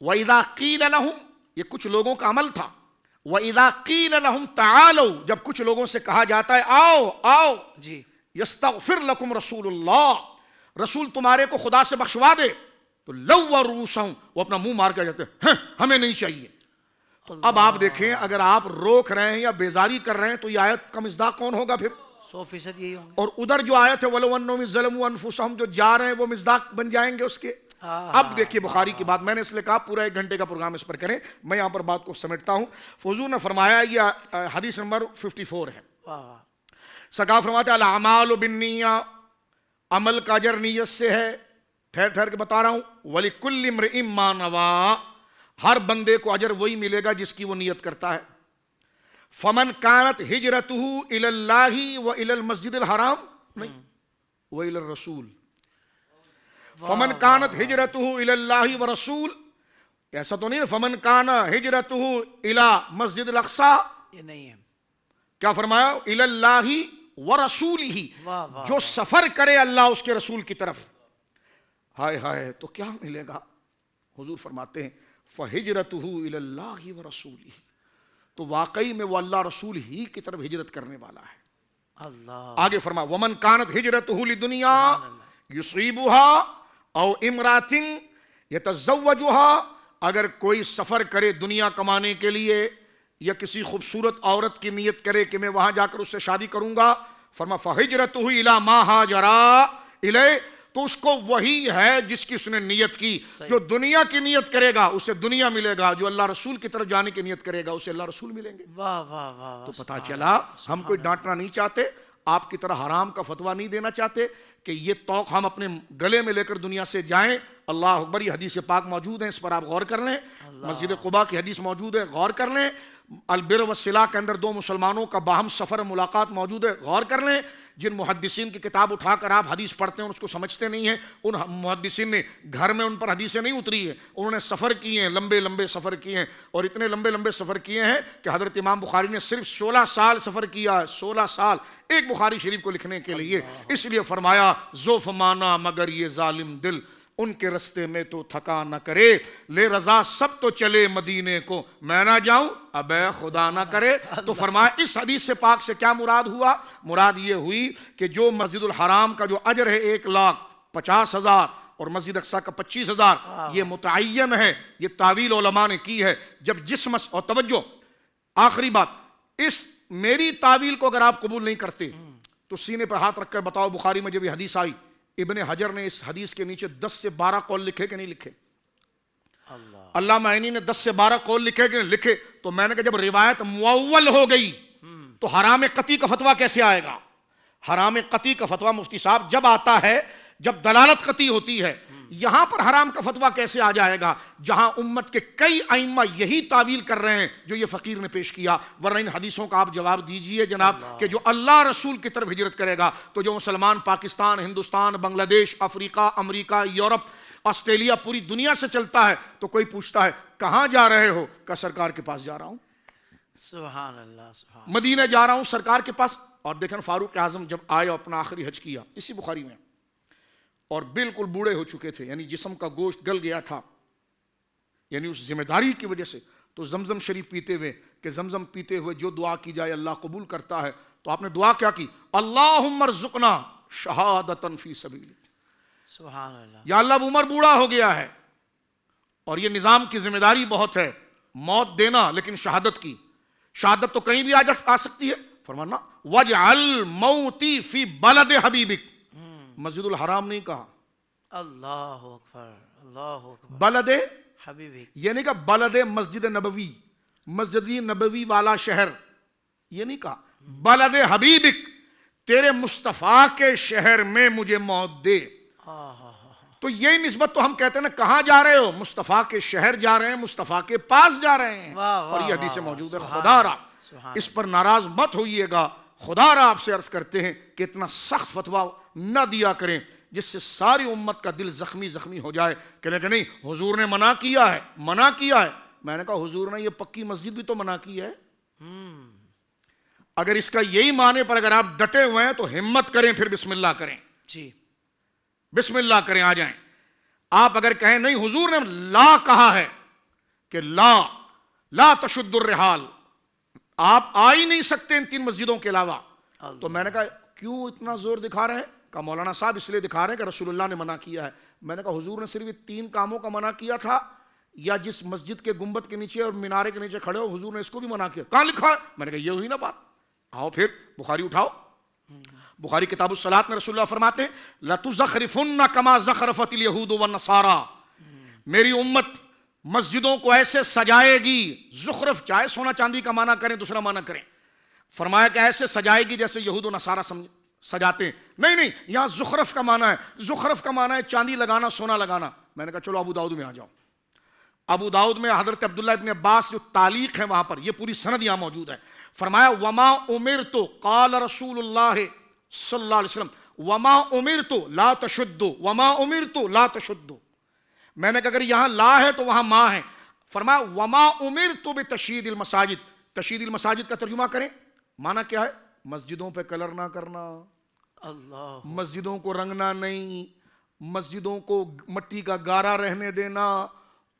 وَإِذَا قِيلَ لَهُمْ، یہ کچھ لوگوں کا عمل تھا. وَإِذَا قِيلَ لَهُمْ تَعَالَوْا جب کچھ لوگوں سے کہا جاتا ہے آؤ آؤ جی یستغفر لکم رسول اللہ رسول تمہارے کو خدا سے بخشوا دے تو لوّوا رؤوسہم وہ اپنا منہ مار کے جاتے ہیں ہمیں نہیں چاہیے. اب آپ دیکھیں اگر آپ روک رہے ہیں یا بیزاری کر رہے ہیں تو یہ آیت کا مصداق کون ہوگا پھر؟ 100% یہی ہوں گے. اور ادھر جو آیت ہے وَلَوْ أَنَّهُمْ إِذْ ظَلَمُوا أَنفُسَهُمْ جو جا رہے ہیں وہ مصداق بن جائیں گے اس کے. اب دیکھیے بخاری کی بات میں نے اس لیے کہا پورا 1 گھنٹے کا پروگرام اس پر کریں میں یہاں پر بات کو سمیٹتا ہوں. حضور نے فرمایا یہ حدیث نمبر 54 ہے. سرکار فرماتے ہیں الاعمال بالنیہ عمل کا اجر نیت سے ہے. ٹھہر کے بتا رہا ہوں وَلِكُلِّ امْرِئٍ مَّا نَوَىٰ ہر بندے کو اجر وہی ملے گا جس کی وہ نیت کرتا ہے. فمن كانت ہجرته الى اللہ والى المسجد الحرام نہیں والى الرسول فمن كانت ہجرته الى اللہ ورسول ایسا تو نہیں فمن كان ہجرته الى مسجد الاقصی یہ نہیں ہے. کیا فرمایا الى اللہ ورسولہ جو سفر کرے اللہ اس کے رسول کی طرف. ہائے ہائے تو کیا ملے گا؟ حضور فرماتے ہیں فہجرته الى اللہ ورسولہ تو واقعی میں وہ اللہ رسول ہی کی طرف ہجرت کرنے والا ہے. اللہ آگے فرما ومن كانت ہجرته لدنیا یصیبها او امرات یتزوجها اگر کوئی سفر کرے دنیا کمانے کے لیے یا کسی خوبصورت عورت کی نیت کرے کہ میں وہاں جا کر اس سے شادی کروں گا فرما فہجرته الى ما هاجر الیہ تو اس کو وہی ہے جس کی اس نے نیت کی. جو دنیا کی نیت کرے گا اسے دنیا ملے گا جو اللہ رسول کی طرف جانے کی نیت کرے گا اسے اللہ رسول ملیں گے. واہ واہ واہ. تو پتا چلا ہم کوئی ڈانٹنا نہیں چاہتے آپ کی طرح حرام کا فتویٰ نہیں دینا چاہتے کہ یہ توق ہم اپنے گلے میں لے کر دنیا سے جائیں. اللہ اکبر یہ حدیث پاک موجود ہیں اس پر آپ غور کر لیں. مسجد قباء کی حدیث موجود ہے غور کر لیں. البر والصلہ کے اندر 2 مسلمانوں کا باہم سفر ملاقات موجود ہے غور کر لیں. جن محدثین کی کتاب اٹھا کر آپ حدیث پڑھتے ہیں اس کو سمجھتے نہیں ہیں ان محدثین نے گھر میں ان پر حدیثیں نہیں اتری ہیں انہوں نے سفر کیے ہیں لمبے لمبے سفر کیے ہیں اور اتنے لمبے لمبے سفر کیے ہیں کہ حضرت امام بخاری نے صرف 16 سال سفر کیا ہے 16 سال ایک بخاری شریف کو لکھنے کے لیے. اس لیے فرمایا ذوف مانا مگر یہ ظالم دل ان کے رستے میں تو تھکا نہ کرے لے رضا سب تو چلے مدینے کو میں نہ جاؤں ابے خدا نہ کرے. تو فرمایا اس حدیث سے پاک سے کیا مراد ہوا؟ مراد یہ ہوئی کہ جو مسجد الحرام کا جو اجر ہے 1,50,000 اور مسجد اقصیٰ کا 25,000 یہ متعین ہے. یہ تعویل علماء نے کی ہے جب جسم اور توجہ آخری بات اس میری تعویل کو اگر آپ قبول نہیں کرتے تو سینے پر ہاتھ رکھ کر بتاؤ بخاری میں جب یہ حدیث آئی ابن حجر نے اس حدیث کے نیچے 10 سے 12 قول لکھے کہ نہیں لکھے؟ علامہ عینی نے 10 سے 12 قول لکھے کہ نہیں لکھے؟ تو میں نے کہا جب روایت مؤول ہو گئی تو حرام قطعی کا فتویٰ کیسے آئے گا؟ حرام قطعی کا فتویٰ مفتی صاحب جب آتا ہے جب دلالت قطعی ہوتی ہے. یہاں پر حرام کا فتویٰ کیسے آ جائے گا جہاں امت کے کئی ائمہ یہی تعویل کر رہے ہیں جو یہ فقیر نے پیش کیا؟ ورنہ ان حدیثوں کا آپ جواب دیجئے جناب کہ جو اللہ رسول کی طرف ہجرت کرے گا تو جو مسلمان پاکستان ہندوستان بنگلہ دیش افریقہ امریکہ یورپ آسٹریلیا پوری دنیا سے چلتا ہے تو کوئی پوچھتا ہے کہاں جا رہے ہو؟ کہ سرکار کے پاس جا رہا ہوں. سبحان اللہ سبحان مدینہ جا رہا ہوں سرکار کے پاس. اور دیکھیں فاروق اعظم جب آئے اپنا آخری حج کیا اسی بخاری میں اور بالکل بوڑھے ہو چکے تھے یعنی جسم کا گوشت گل گیا تھا یعنی اس ذمہ داری کی وجہ سے تو زمزم شریف پیتے ہوئے کہ زمزم پیتے ہوئے جو دعا کی جائے اللہ قبول کرتا ہے. تو آپ نے دعا کیا کی؟ اللہم ارزقنا شہادتا فی سبیلک. سبحان اللہ. یا اللہ عمر بوڑھا ہو گیا ہے اور یہ نظام کی ذمہ داری بہت ہے موت دینا لیکن شہادت کی شہادت تو کہیں بھی آ سکتی ہے. فرمانا وجعل موتی فی بلد حبیبک. مسجد الحرام نہیں کہا اللہ اکبر اللہ اکبر. بلد حبیبی یہ نہیں کہا بلد مسجد نبوی مسجد نبوی والا شہر یہ نہیں کہا بلد حبیبک تیرے مصطفیٰ کے شہر میں مجھے موت دے. تو یہی نسبت تو ہم کہتے ہیں نا کہاں جا رہے ہو؟ مصطفیٰ کے شہر جا رہے ہیں مصطفیٰ کے پاس جا رہے ہیں. اور یہ حدیث موجود ہے. خدا را اس پر ناراض مت ہوئیے گا. خدا را آپ سے عرض کرتے ہیں کہ اتنا سخت فتویٰ نہ دیا کریں جس سے ساری امت کا دل زخمی ہو جائے کہ لیکن نہیں حضور نے منع کیا ہے. میں نے کہا حضور نے یہ پکی مسجد بھی تو منع کی ہے. اگر اس کا یہی معنی پر اگر آپ ڈٹے ہوئے ہیں تو ہمت کریں پھر بسم اللہ کریں. جی بسم اللہ کریں آ جائیں. آپ اگر کہیں نہیں حضور نے لا کہا ہے کہ لا تشد الرحال آپ آ ہی نہیں سکتے ان 3 مسجدوں کے علاوہ. تو میں نے کہا کیوں اتنا زور دکھا رہے ہیں؟ کہا مولانا صاحب اس لیے دکھا رہے ہیں کہ رسول اللہ نے منع کیا ہے. میں نے کہا حضور نے صرف 3 کاموں کا منع کیا تھا یا جس مسجد کے گنبد کے نیچے اور مینارے کے نیچے کھڑے ہو حضور نے اس کو بھی منع کیا؟ کہاں لکھا ہے؟ میں نے کہا یہ ہوئی نا بات. آؤ پھر بخاری اٹھاؤ. بخاری کتاب الصلاۃ میں رسول اللہ فرماتے ہیں لَتُزَخْرِفُنَّ كَمَا زَخْرَفَتِ الْيَهُودُ وَالنَّصَارَى. میری امت مسجدوں کو ایسے سجائے گی. زخرف چاہے سونا چاندی کا معنی کریں دوسرا معنی کریں, فرمایا کہ ایسے سجائے گی جیسے یہود و نصارہ سجاتے ہیں. نہیں یہاں زخرف کا معنی ہے. زخرف کا معنی ہے چاندی لگانا, سونا لگانا. میں نے کہا چلو ابو داؤد میں آ جاؤ. ابو داؤد میں حضرت عبداللہ ابن عباس جو تعلیق ہے وہاں پر یہ پوری سند یہاں موجود ہے. فرمایا وما امرت قال رسول اللہ صلی اللہ علیہ وسلم وما امرت لا تشدوا وما امرت لا تشدوا. میں نے کہا اگر یہاں لا ہے تو وہاں ما ہے. فرمایا وما امرت بتشیید المساجد. تشیید المساجد کا ترجمہ کریں معنی کیا ہے؟ مسجدوں پہ کلر نہ کرنا, اللہ, مسجدوں کو رنگنا نہیں, مسجدوں کو مٹی کا گارا رہنے دینا,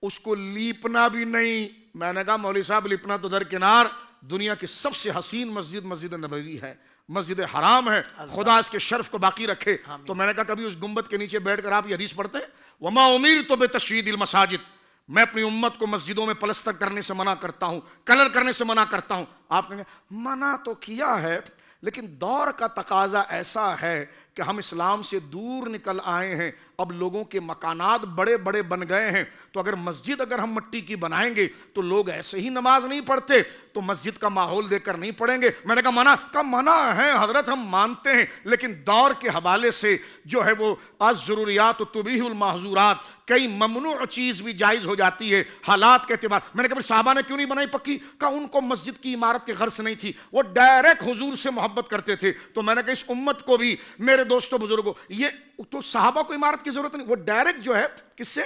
اس کو لیپنا بھی نہیں. میں نے کہا مولوی صاحب لیپنا تو درکنار, دنیا کی سب سے حسین مسجد مسجد نبوی ہے, مسجد حرام ہے, خدا اس کے شرف کو باقی رکھے. تو میں نے کہا کبھی اس گنبد کے نیچے بیٹھ کر آپ یہ حدیث پڑھتے ہیں وما امرت بتشیید المساجد, میں اپنی امت کو مسجدوں میں پلستر کرنے سے منع کرتا ہوں, کلر کرنے سے منع کرتا ہوں. آپ کہیں گے منع تو کیا ہے لیکن دور کا تقاضا ایسا ہے کہ ہم اسلام سے دور نکل آئے ہیں, اب لوگوں کے مکانات بڑے بڑے بن گئے ہیں, تو اگر مسجد اگر ہم مٹی کی بنائیں گے تو لوگ ایسے ہی نماز نہیں پڑھتے, تو مسجد کا ماحول دیکھ کر نہیں پڑھیں گے. میں نے کہا منع ہے حضرت, ہم مانتے ہیں, لیکن دور کے حوالے سے جو ہے وہ الضروریات تبیح المحظورات, کئی ممنوع چیز بھی جائز ہو جاتی ہے حالات کے اعتبار. میں نے کہا صحابہ نے کیوں نہیں بنائی پکی؟ کہا ان کو مسجد کی عمارت کی غرض نہیں تھی, وہ ڈائریکٹ حضور سے محبت کرتے تھے. تو میں نے کہا اس امت کو بھی میرے دوستوں بزرگوں, یہ تو صحابہ کو عمارت کی ضرورت نہیں, وہ ڈائریکٹ جو ہے کس سے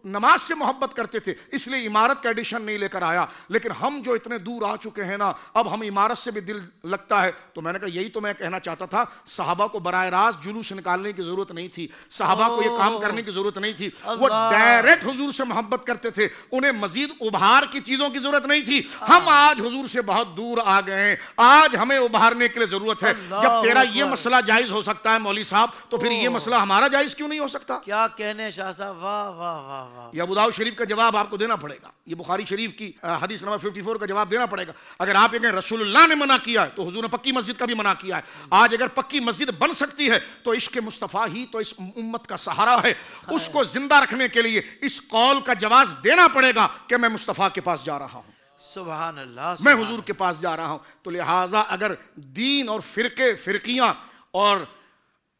نماز سے محبت کرتے تھے, اس لیے عمارت کا ایڈیشن نہیں لے کر آیا. لیکن ہم جو اتنے دور آ چکے ہیں نا, اب ہم عمارت سے بھی دل لگتا ہے. تو میں نے کہا یہی تو میں کہنا چاہتا تھا, صحابہ کو براہ راست جلوس نکالنے کی ضرورت نہیں تھی, صحابہ کو یہ کام کرنے کی ضرورت نہیں تھی, وہ ڈائریکٹ حضور سے محبت کرتے تھے, انہیں مزید ابھار کی چیزوں کی ضرورت نہیں تھی. ہم آج حضور سے بہت دور آ گئے ہیں, آج ہمیں ابھارنے کے لیے ضرورت ہے. جب تیرا یہ مسئلہ جائز ہو سکتا ہے مولوی صاحب, تو پھر یہ مسئلہ ہمارا جائز کیوں نہیں ہو سکتا؟ کیا کہنے شاہ صاحب, واہ واہ واہ واہ. یہ ابو داؤد شریف کا جواب آپ کو دینا پڑے گا, یہ بخاری شریف کی حدیث نمبر 54 کا جواب دینا پڑے گا. اگر آپ یہ کہیں رسول اللہ نے منع کیا ہے تو حضور نے پکی مسجد کا بھی منع کیا ہے. آج اگر پکی مسجد بن سکتی ہے تو عشق مصطفیٰ ہی تو اس امت کا سہارا ہے, اس کو زندہ رکھنے کے لیے اس قول کا جواز دینا پڑے گا کہ میں مصطفیٰ کے پاس جا رہا ہوں, سبحان اللہ, میں حضور کے پاس جا رہا ہوں. تو لہٰذا اگر دین اور فرقے فرقیاں اور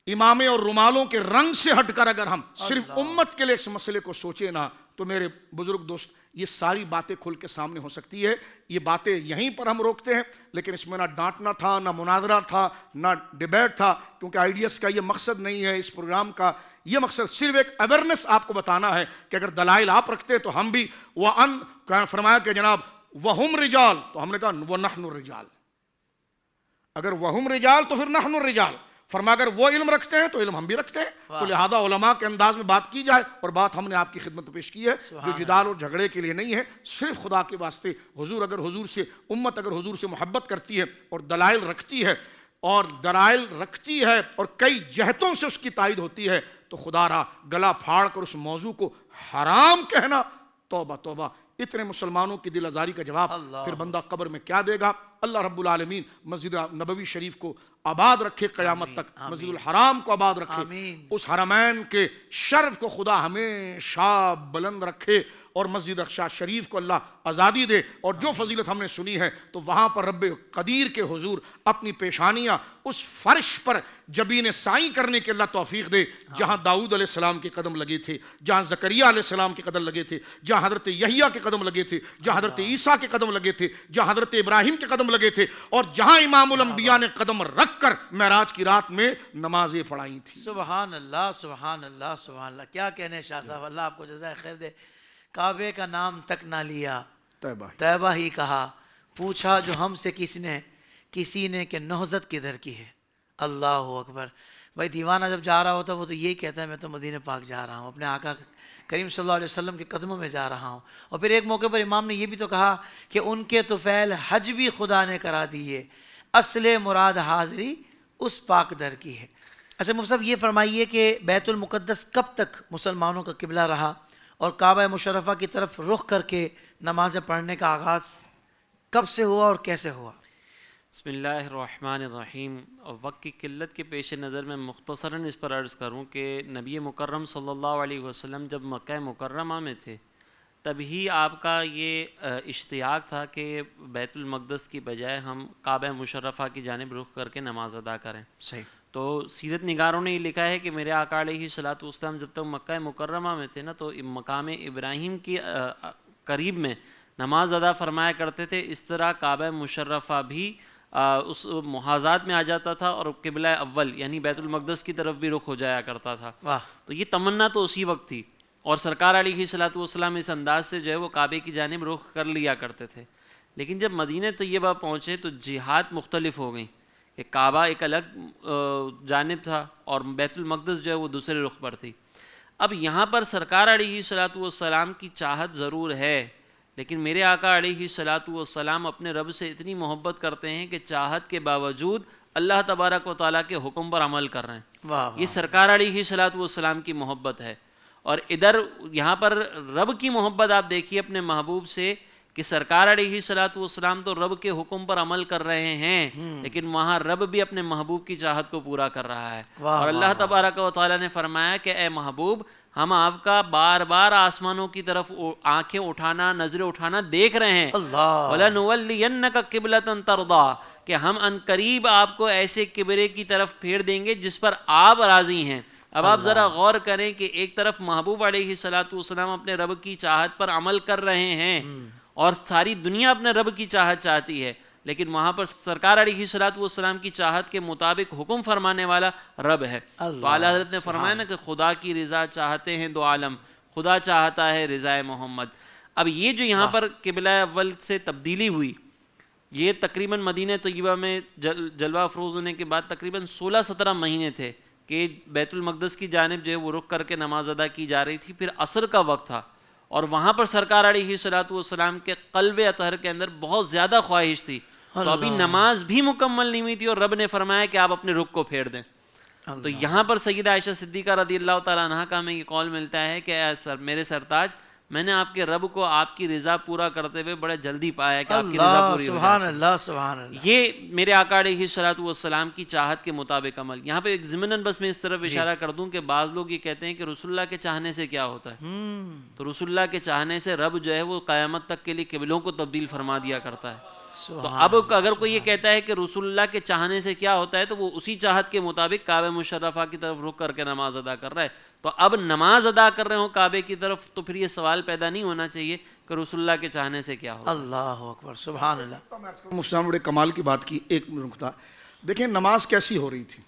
امامے اور رومالوں کے رنگ سے ہٹ کر اگر ہم صرف امت کے لیے اس مسئلے کو سوچے نا, تو میرے بزرگ دوست یہ ساری باتیں کھل کے سامنے ہو سکتی ہے. یہ باتیں یہیں پر ہم روکتے ہیں, لیکن اس میں نہ ڈانٹنا تھا, نہ مناظرہ تھا, نہ ڈیبیٹ تھا, کیونکہ آئیڈیاز کا یہ مقصد نہیں ہے اس پروگرام کا. یہ مقصد صرف ایک اویئرنیس آپ کو بتانا ہے کہ اگر دلائل آپ رکھتے تو ہم بھی. فرمایا کہ جناب وہم رجال, تو ہم نے کہا وَنَحْنُ الرِّجَالِ, اگر وہم رجال تو پھر نحن الرجال. فرما اگر وہ علم رکھتے ہیں تو علم ہم بھی رکھتے ہیں, تو لہذا علماء کے انداز میں بات کی جائے. اور بات ہم نے آپ کی خدمت میں پیش کی ہے جو جدال اور جھگڑے کے لیے نہیں ہے, صرف خدا کے واسطے. حضور اگر حضور سے امت اگر حضور سے محبت کرتی ہے اور دلائل رکھتی ہے اور کئی جہتوں سے اس کی تائید ہوتی ہے, تو خدا را گلا پھاڑ کر اس موضوع کو حرام کہنا, توبہ توبہ. اتنے مسلمانوں کی دل آزاری کا جواب پھر بندہ قبر میں کیا دے گا؟ اللہ رب العالمین مسجد نبوی شریف کو آباد رکھے قیامت تک, مسجد الحرام کو آباد رکھے, اس حرمین کے شرف کو خدا ہمیشہ بلند رکھے, اور مسجد اقصی شریف کو اللہ آزادی دے. اور جو فضیلت ہم نے سنی ہے تو وہاں پر رب قدیر کے حضور اپنی پیشانیاں اس فرش پر جبین سائیں کرنے کے اللہ توفیق دے جہاں داؤد علیہ السلام کے قدم لگے تھے, جہاں زکریا علیہ السلام کے قدم لگے تھے, جہاں حضرت یحییٰ کے قدم لگے تھے, جہاں حضرت عیسیٰ کے قدم لگے تھے, جہاں حضرت ابراہیم کے قدم لگے تھے, اور جہاں امام الانبیاء نے قدم رکھ کر معراج کی رات میں نمازیں پڑھائی تھی. سبحان اللہ سبحان اللہ سبحان اللہ. کیا کہنے شاہ صاحب, اللہ آپ کو جزائے خیر دے. کعبے کا نام تک نہ لیا, طیبہ ہی کہا, پوچھا جو ہم سے کسی نے کہ نہضت کدھر کی ہے. اللہ اکبر. بھائی دیوانہ جب جا رہا ہوتا ہے وہ تو یہی کہتا ہے میں تو مدینہ پاک جا رہا ہوں، اپنے آقا کریم صلی اللہ علیہ وسلم کے قدموں میں جا رہا ہوں۔ اور پھر ایک موقع پر امام نے یہ بھی تو کہا کہ ان کے طفیل حج بھی خدا نے کرا دیے، اصل مراد حاضری اس پاک در کی ہے۔ اچھا مفتی صاحب یہ فرمائیے کہ بیت المقدس کب تک مسلمانوں کا قبلہ رہا اور کعبہ مشرفہ کی طرف رخ کر کے نمازیں پڑھنے کا آغاز کب سے ہوا اور کیسے ہوا؟ بسم اللہ الرحمن الرحیم۔ اور وقت کی قلت کے پیش نظر میں مختصراً اس پر عرض کروں کہ نبی مکرم صلی اللہ علیہ وسلم جب مکہ مکرمہ میں تھے تب ہی آپ کا یہ اشتیاق تھا کہ بیت المقدس کی بجائے ہم کعبہ مشرفہ کی جانب رخ کر کے نماز ادا کریں۔ صحیح۔ تو سیرت نگاروں نے یہ لکھا ہے کہ میرے آقا علیہ الصلوۃ والسلام جب تک مکہ مکرمہ میں تھے نا تو مقام ابراہیم کی قریب میں نماز ادا فرمایا کرتے تھے، اس طرح کعبہ مشرفہ بھی اس محاذات میں آ جاتا تھا اور قبلہ اول یعنی بیت المقدس کی طرف بھی رخ ہو جایا کرتا تھا۔ واہ، تو یہ تمنا تو اسی وقت تھی، اور سرکار علیہ الصلوۃ والسلام اس انداز سے جو ہے وہ کعبے کی جانب رخ کر لیا کرتے تھے۔ لیکن جب مدینہ طیبہ پہنچے تو جہات مختلف ہو گئیں کہ کعبہ ایک الگ جانب تھا اور بیت المقدس جو ہے وہ دوسرے رخ پر تھی۔ اب یہاں پر سرکار علیہ الصلوۃ والسلام کی چاہت ضرور ہے، لیکن میرے آقا علیہ الصلوۃ والسلام اپنے رب سے اتنی محبت کرتے ہیں کہ چاہت کے باوجود اللہ تبارک و تعالیٰ کے حکم پر عمل کر رہے ہیں۔ واہ، یہ سرکار علیہ الصلوۃ والسلام کی محبت ہے۔ اور ادھر یہاں پر رب کی محبت آپ دیکھیے اپنے محبوب سے کہ سرکار علیہ الصلوۃ والسلام تو رب کے حکم پر عمل کر رہے ہیں، لیکن وہاں رب بھی اپنے محبوب کی چاہت کو پورا کر رہا ہے۔ اور اللہ تبارک و تعالیٰ نے فرمایا کہ اے محبوب ہم آپ کا بار بار آسمانوں کی طرف آنکھیں اٹھانا، نظریں اٹھانا دیکھ رہے ہیں۔ اللہ، وَلَنُوَلِّيَنَّكَ قِبْلَةً تَرْضَىٰ، کہ ہم ان قریب آپ کو ایسے قبلے کی طرف پھیر دیں گے جس پر آپ راضی ہیں۔ اب آپ ذرا غور کریں کہ ایک طرف محبوب علیہ الصلوۃ والسلام اپنے رب کی چاہت پر عمل کر رہے ہیں اور ساری دنیا اپنے رب کی چاہت چاہتی ہے، لیکن وہاں پر سرکار علیہ الصلوۃ والسلام کی چاہت کے مطابق حکم فرمانے والا رب ہے۔ تو اعلیٰ حضرت نے فرمایا نا کہ خدا کی رضا چاہتے ہیں دو عالم، خدا چاہتا ہے رضائے محمد۔ اب یہ جو یہاں پر قبلہ اول سے تبدیلی ہوئی، یہ تقریباً مدینہ طیبہ میں جلوہ افروز ہونے کے بعد تقریباً 16-17 مہینے تھے کہ بیت المقدس کی جانب جو ہے وہ رخ کر کے نماز ادا کی جا رہی تھی۔ پھر عصر کا وقت تھا اور وہاں پر سرکار علیہ الصلوۃ والسلام کے قلب اطہر کے اندر بہت زیادہ خواہش تھی، تو ابھی نماز بھی مکمل نہیں ہوئی تھی اور رب نے فرمایا کہ آپ اپنے رخ کو پھیر دیں۔ تو یہاں پر سیدہ عائشہ صدیقہ رضی اللہ تعالیٰ عنہا کا ہمیں یہ قول ملتا ہے کہ اے میرے سرتاج، میں نے آپ کے رب کو آپ کی رضا پورا کرتے ہوئے بڑے جلدی پایا ہے کہ آپ کی رضا پوری ہو سبحان اللہ، سبحان اللہ۔ یہ میرے آقا علیہ الصلوۃ والسلام کی چاہت کے مطابق عمل۔ یہاں پہ ایک ضمناً بس میں اس طرف اشارہ کر دوں کہ بعض لوگ یہ کہتے ہیں کہ رسول اللہ کے چاہنے سے کیا ہوتا ہے، تو رسول اللہ کے چاہنے سے رب جو ہے وہ قیامت تک کے لیے قبلوں کو تبدیل فرما دیا کرتا ہے۔ تو اب اگر کوئی یہ کہتا ہے کہ رسول اللہ کے چاہنے سے کیا ہوتا ہے تو وہ اسی چاہت کے مطابق کعبہ مشرفہ کی طرف رخ کر کے نماز ادا کر رہا ہے۔ تو اب نماز ادا کر رہے ہوں کعبے کی طرف تو پھر یہ سوال پیدا نہیں ہونا چاہیے کہ رسول اللہ کے چاہنے سے کیا ہوگا۔ اللہ اکبر، سبحان اللہ۔ مفتی صاحب بڑے کمال کی بات کی۔ ایک نکتہ دیکھیں، نماز کیسی ہو رہی تھی۔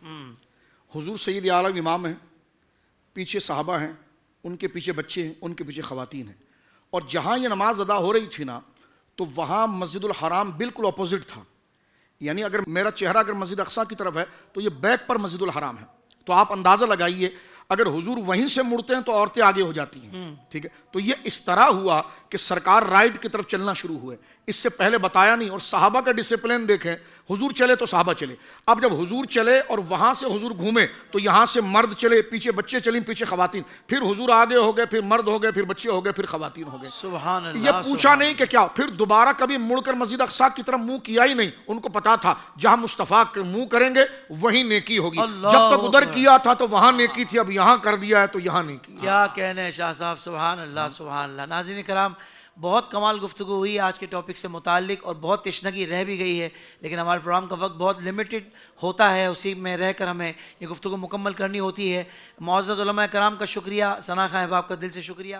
حضور سید عالم امام ہیں، پیچھے صحابہ ہیں، ان کے پیچھے بچے ہیں، ان کے پیچھے خواتین ہیں، اور جہاں یہ نماز ادا ہو رہی تھی نا تو وہاں مسجد الحرام بالکل اپوزٹ تھا، یعنی اگر میرا چہرہ اگر مسجد اقصیٰ کی طرف ہے تو یہ بیک پر مسجد الحرام ہے۔ تو آپ اندازہ لگائیے اگر حضور وہیں سے مڑتے ہیں تو عورتیں آگے ہو جاتی ہیں، ٹھیک ہے۔ تو یہ اس طرح ہوا کہ سرکار رائٹ کی طرف چلنا شروع ہوئے، اس سے پہلے بتایا نہیں۔ اور صحابہ کا ڈسپلن دیکھیں، حضور چلے تو صحابہ چلے۔ اب جب حضور چلے اور وہاں سے حضور گھومے تو یہاں سے مرد چلے، پیچھے بچے چلیں، پیچھے خواتین، پھر حضور آگے ہو گئے، پھر مرد ہو گئے، پھر بچے ہو گئے، پھر خواتین ہو گئے۔ سبحان اللہ، یہ پوچھا نہیں کہ کیا، پھر دوبارہ کبھی مڑ کر مسجد اقصیٰ کی طرف منہ کیا ہی نہیں۔ ان کو پتا تھا جہاں مصطفیٰ منہ کریں گے وہیں نیکی ہوگی، جب تک ادھر کیا تھا تو وہاں نیکی تھی، اب یہاں کر دیا ہے تو یہاں نیکی۔ کیا کہنے شاہ صاحب، سبحان اللہ، سبحان اللہ۔ ناظرین کرام، بہت کمال گفتگو ہوئی آج کے ٹاپک سے متعلق اور بہت تشنگی رہ بھی گئی ہے، لیکن ہمارے پروگرام کا وقت بہت لمیٹڈ ہوتا ہے، اسی میں رہ کر ہمیں یہ گفتگو مکمل کرنی ہوتی ہے۔ معزز علماء کرام کا شکریہ، ثنا خان احباب کا دل سے شکریہ۔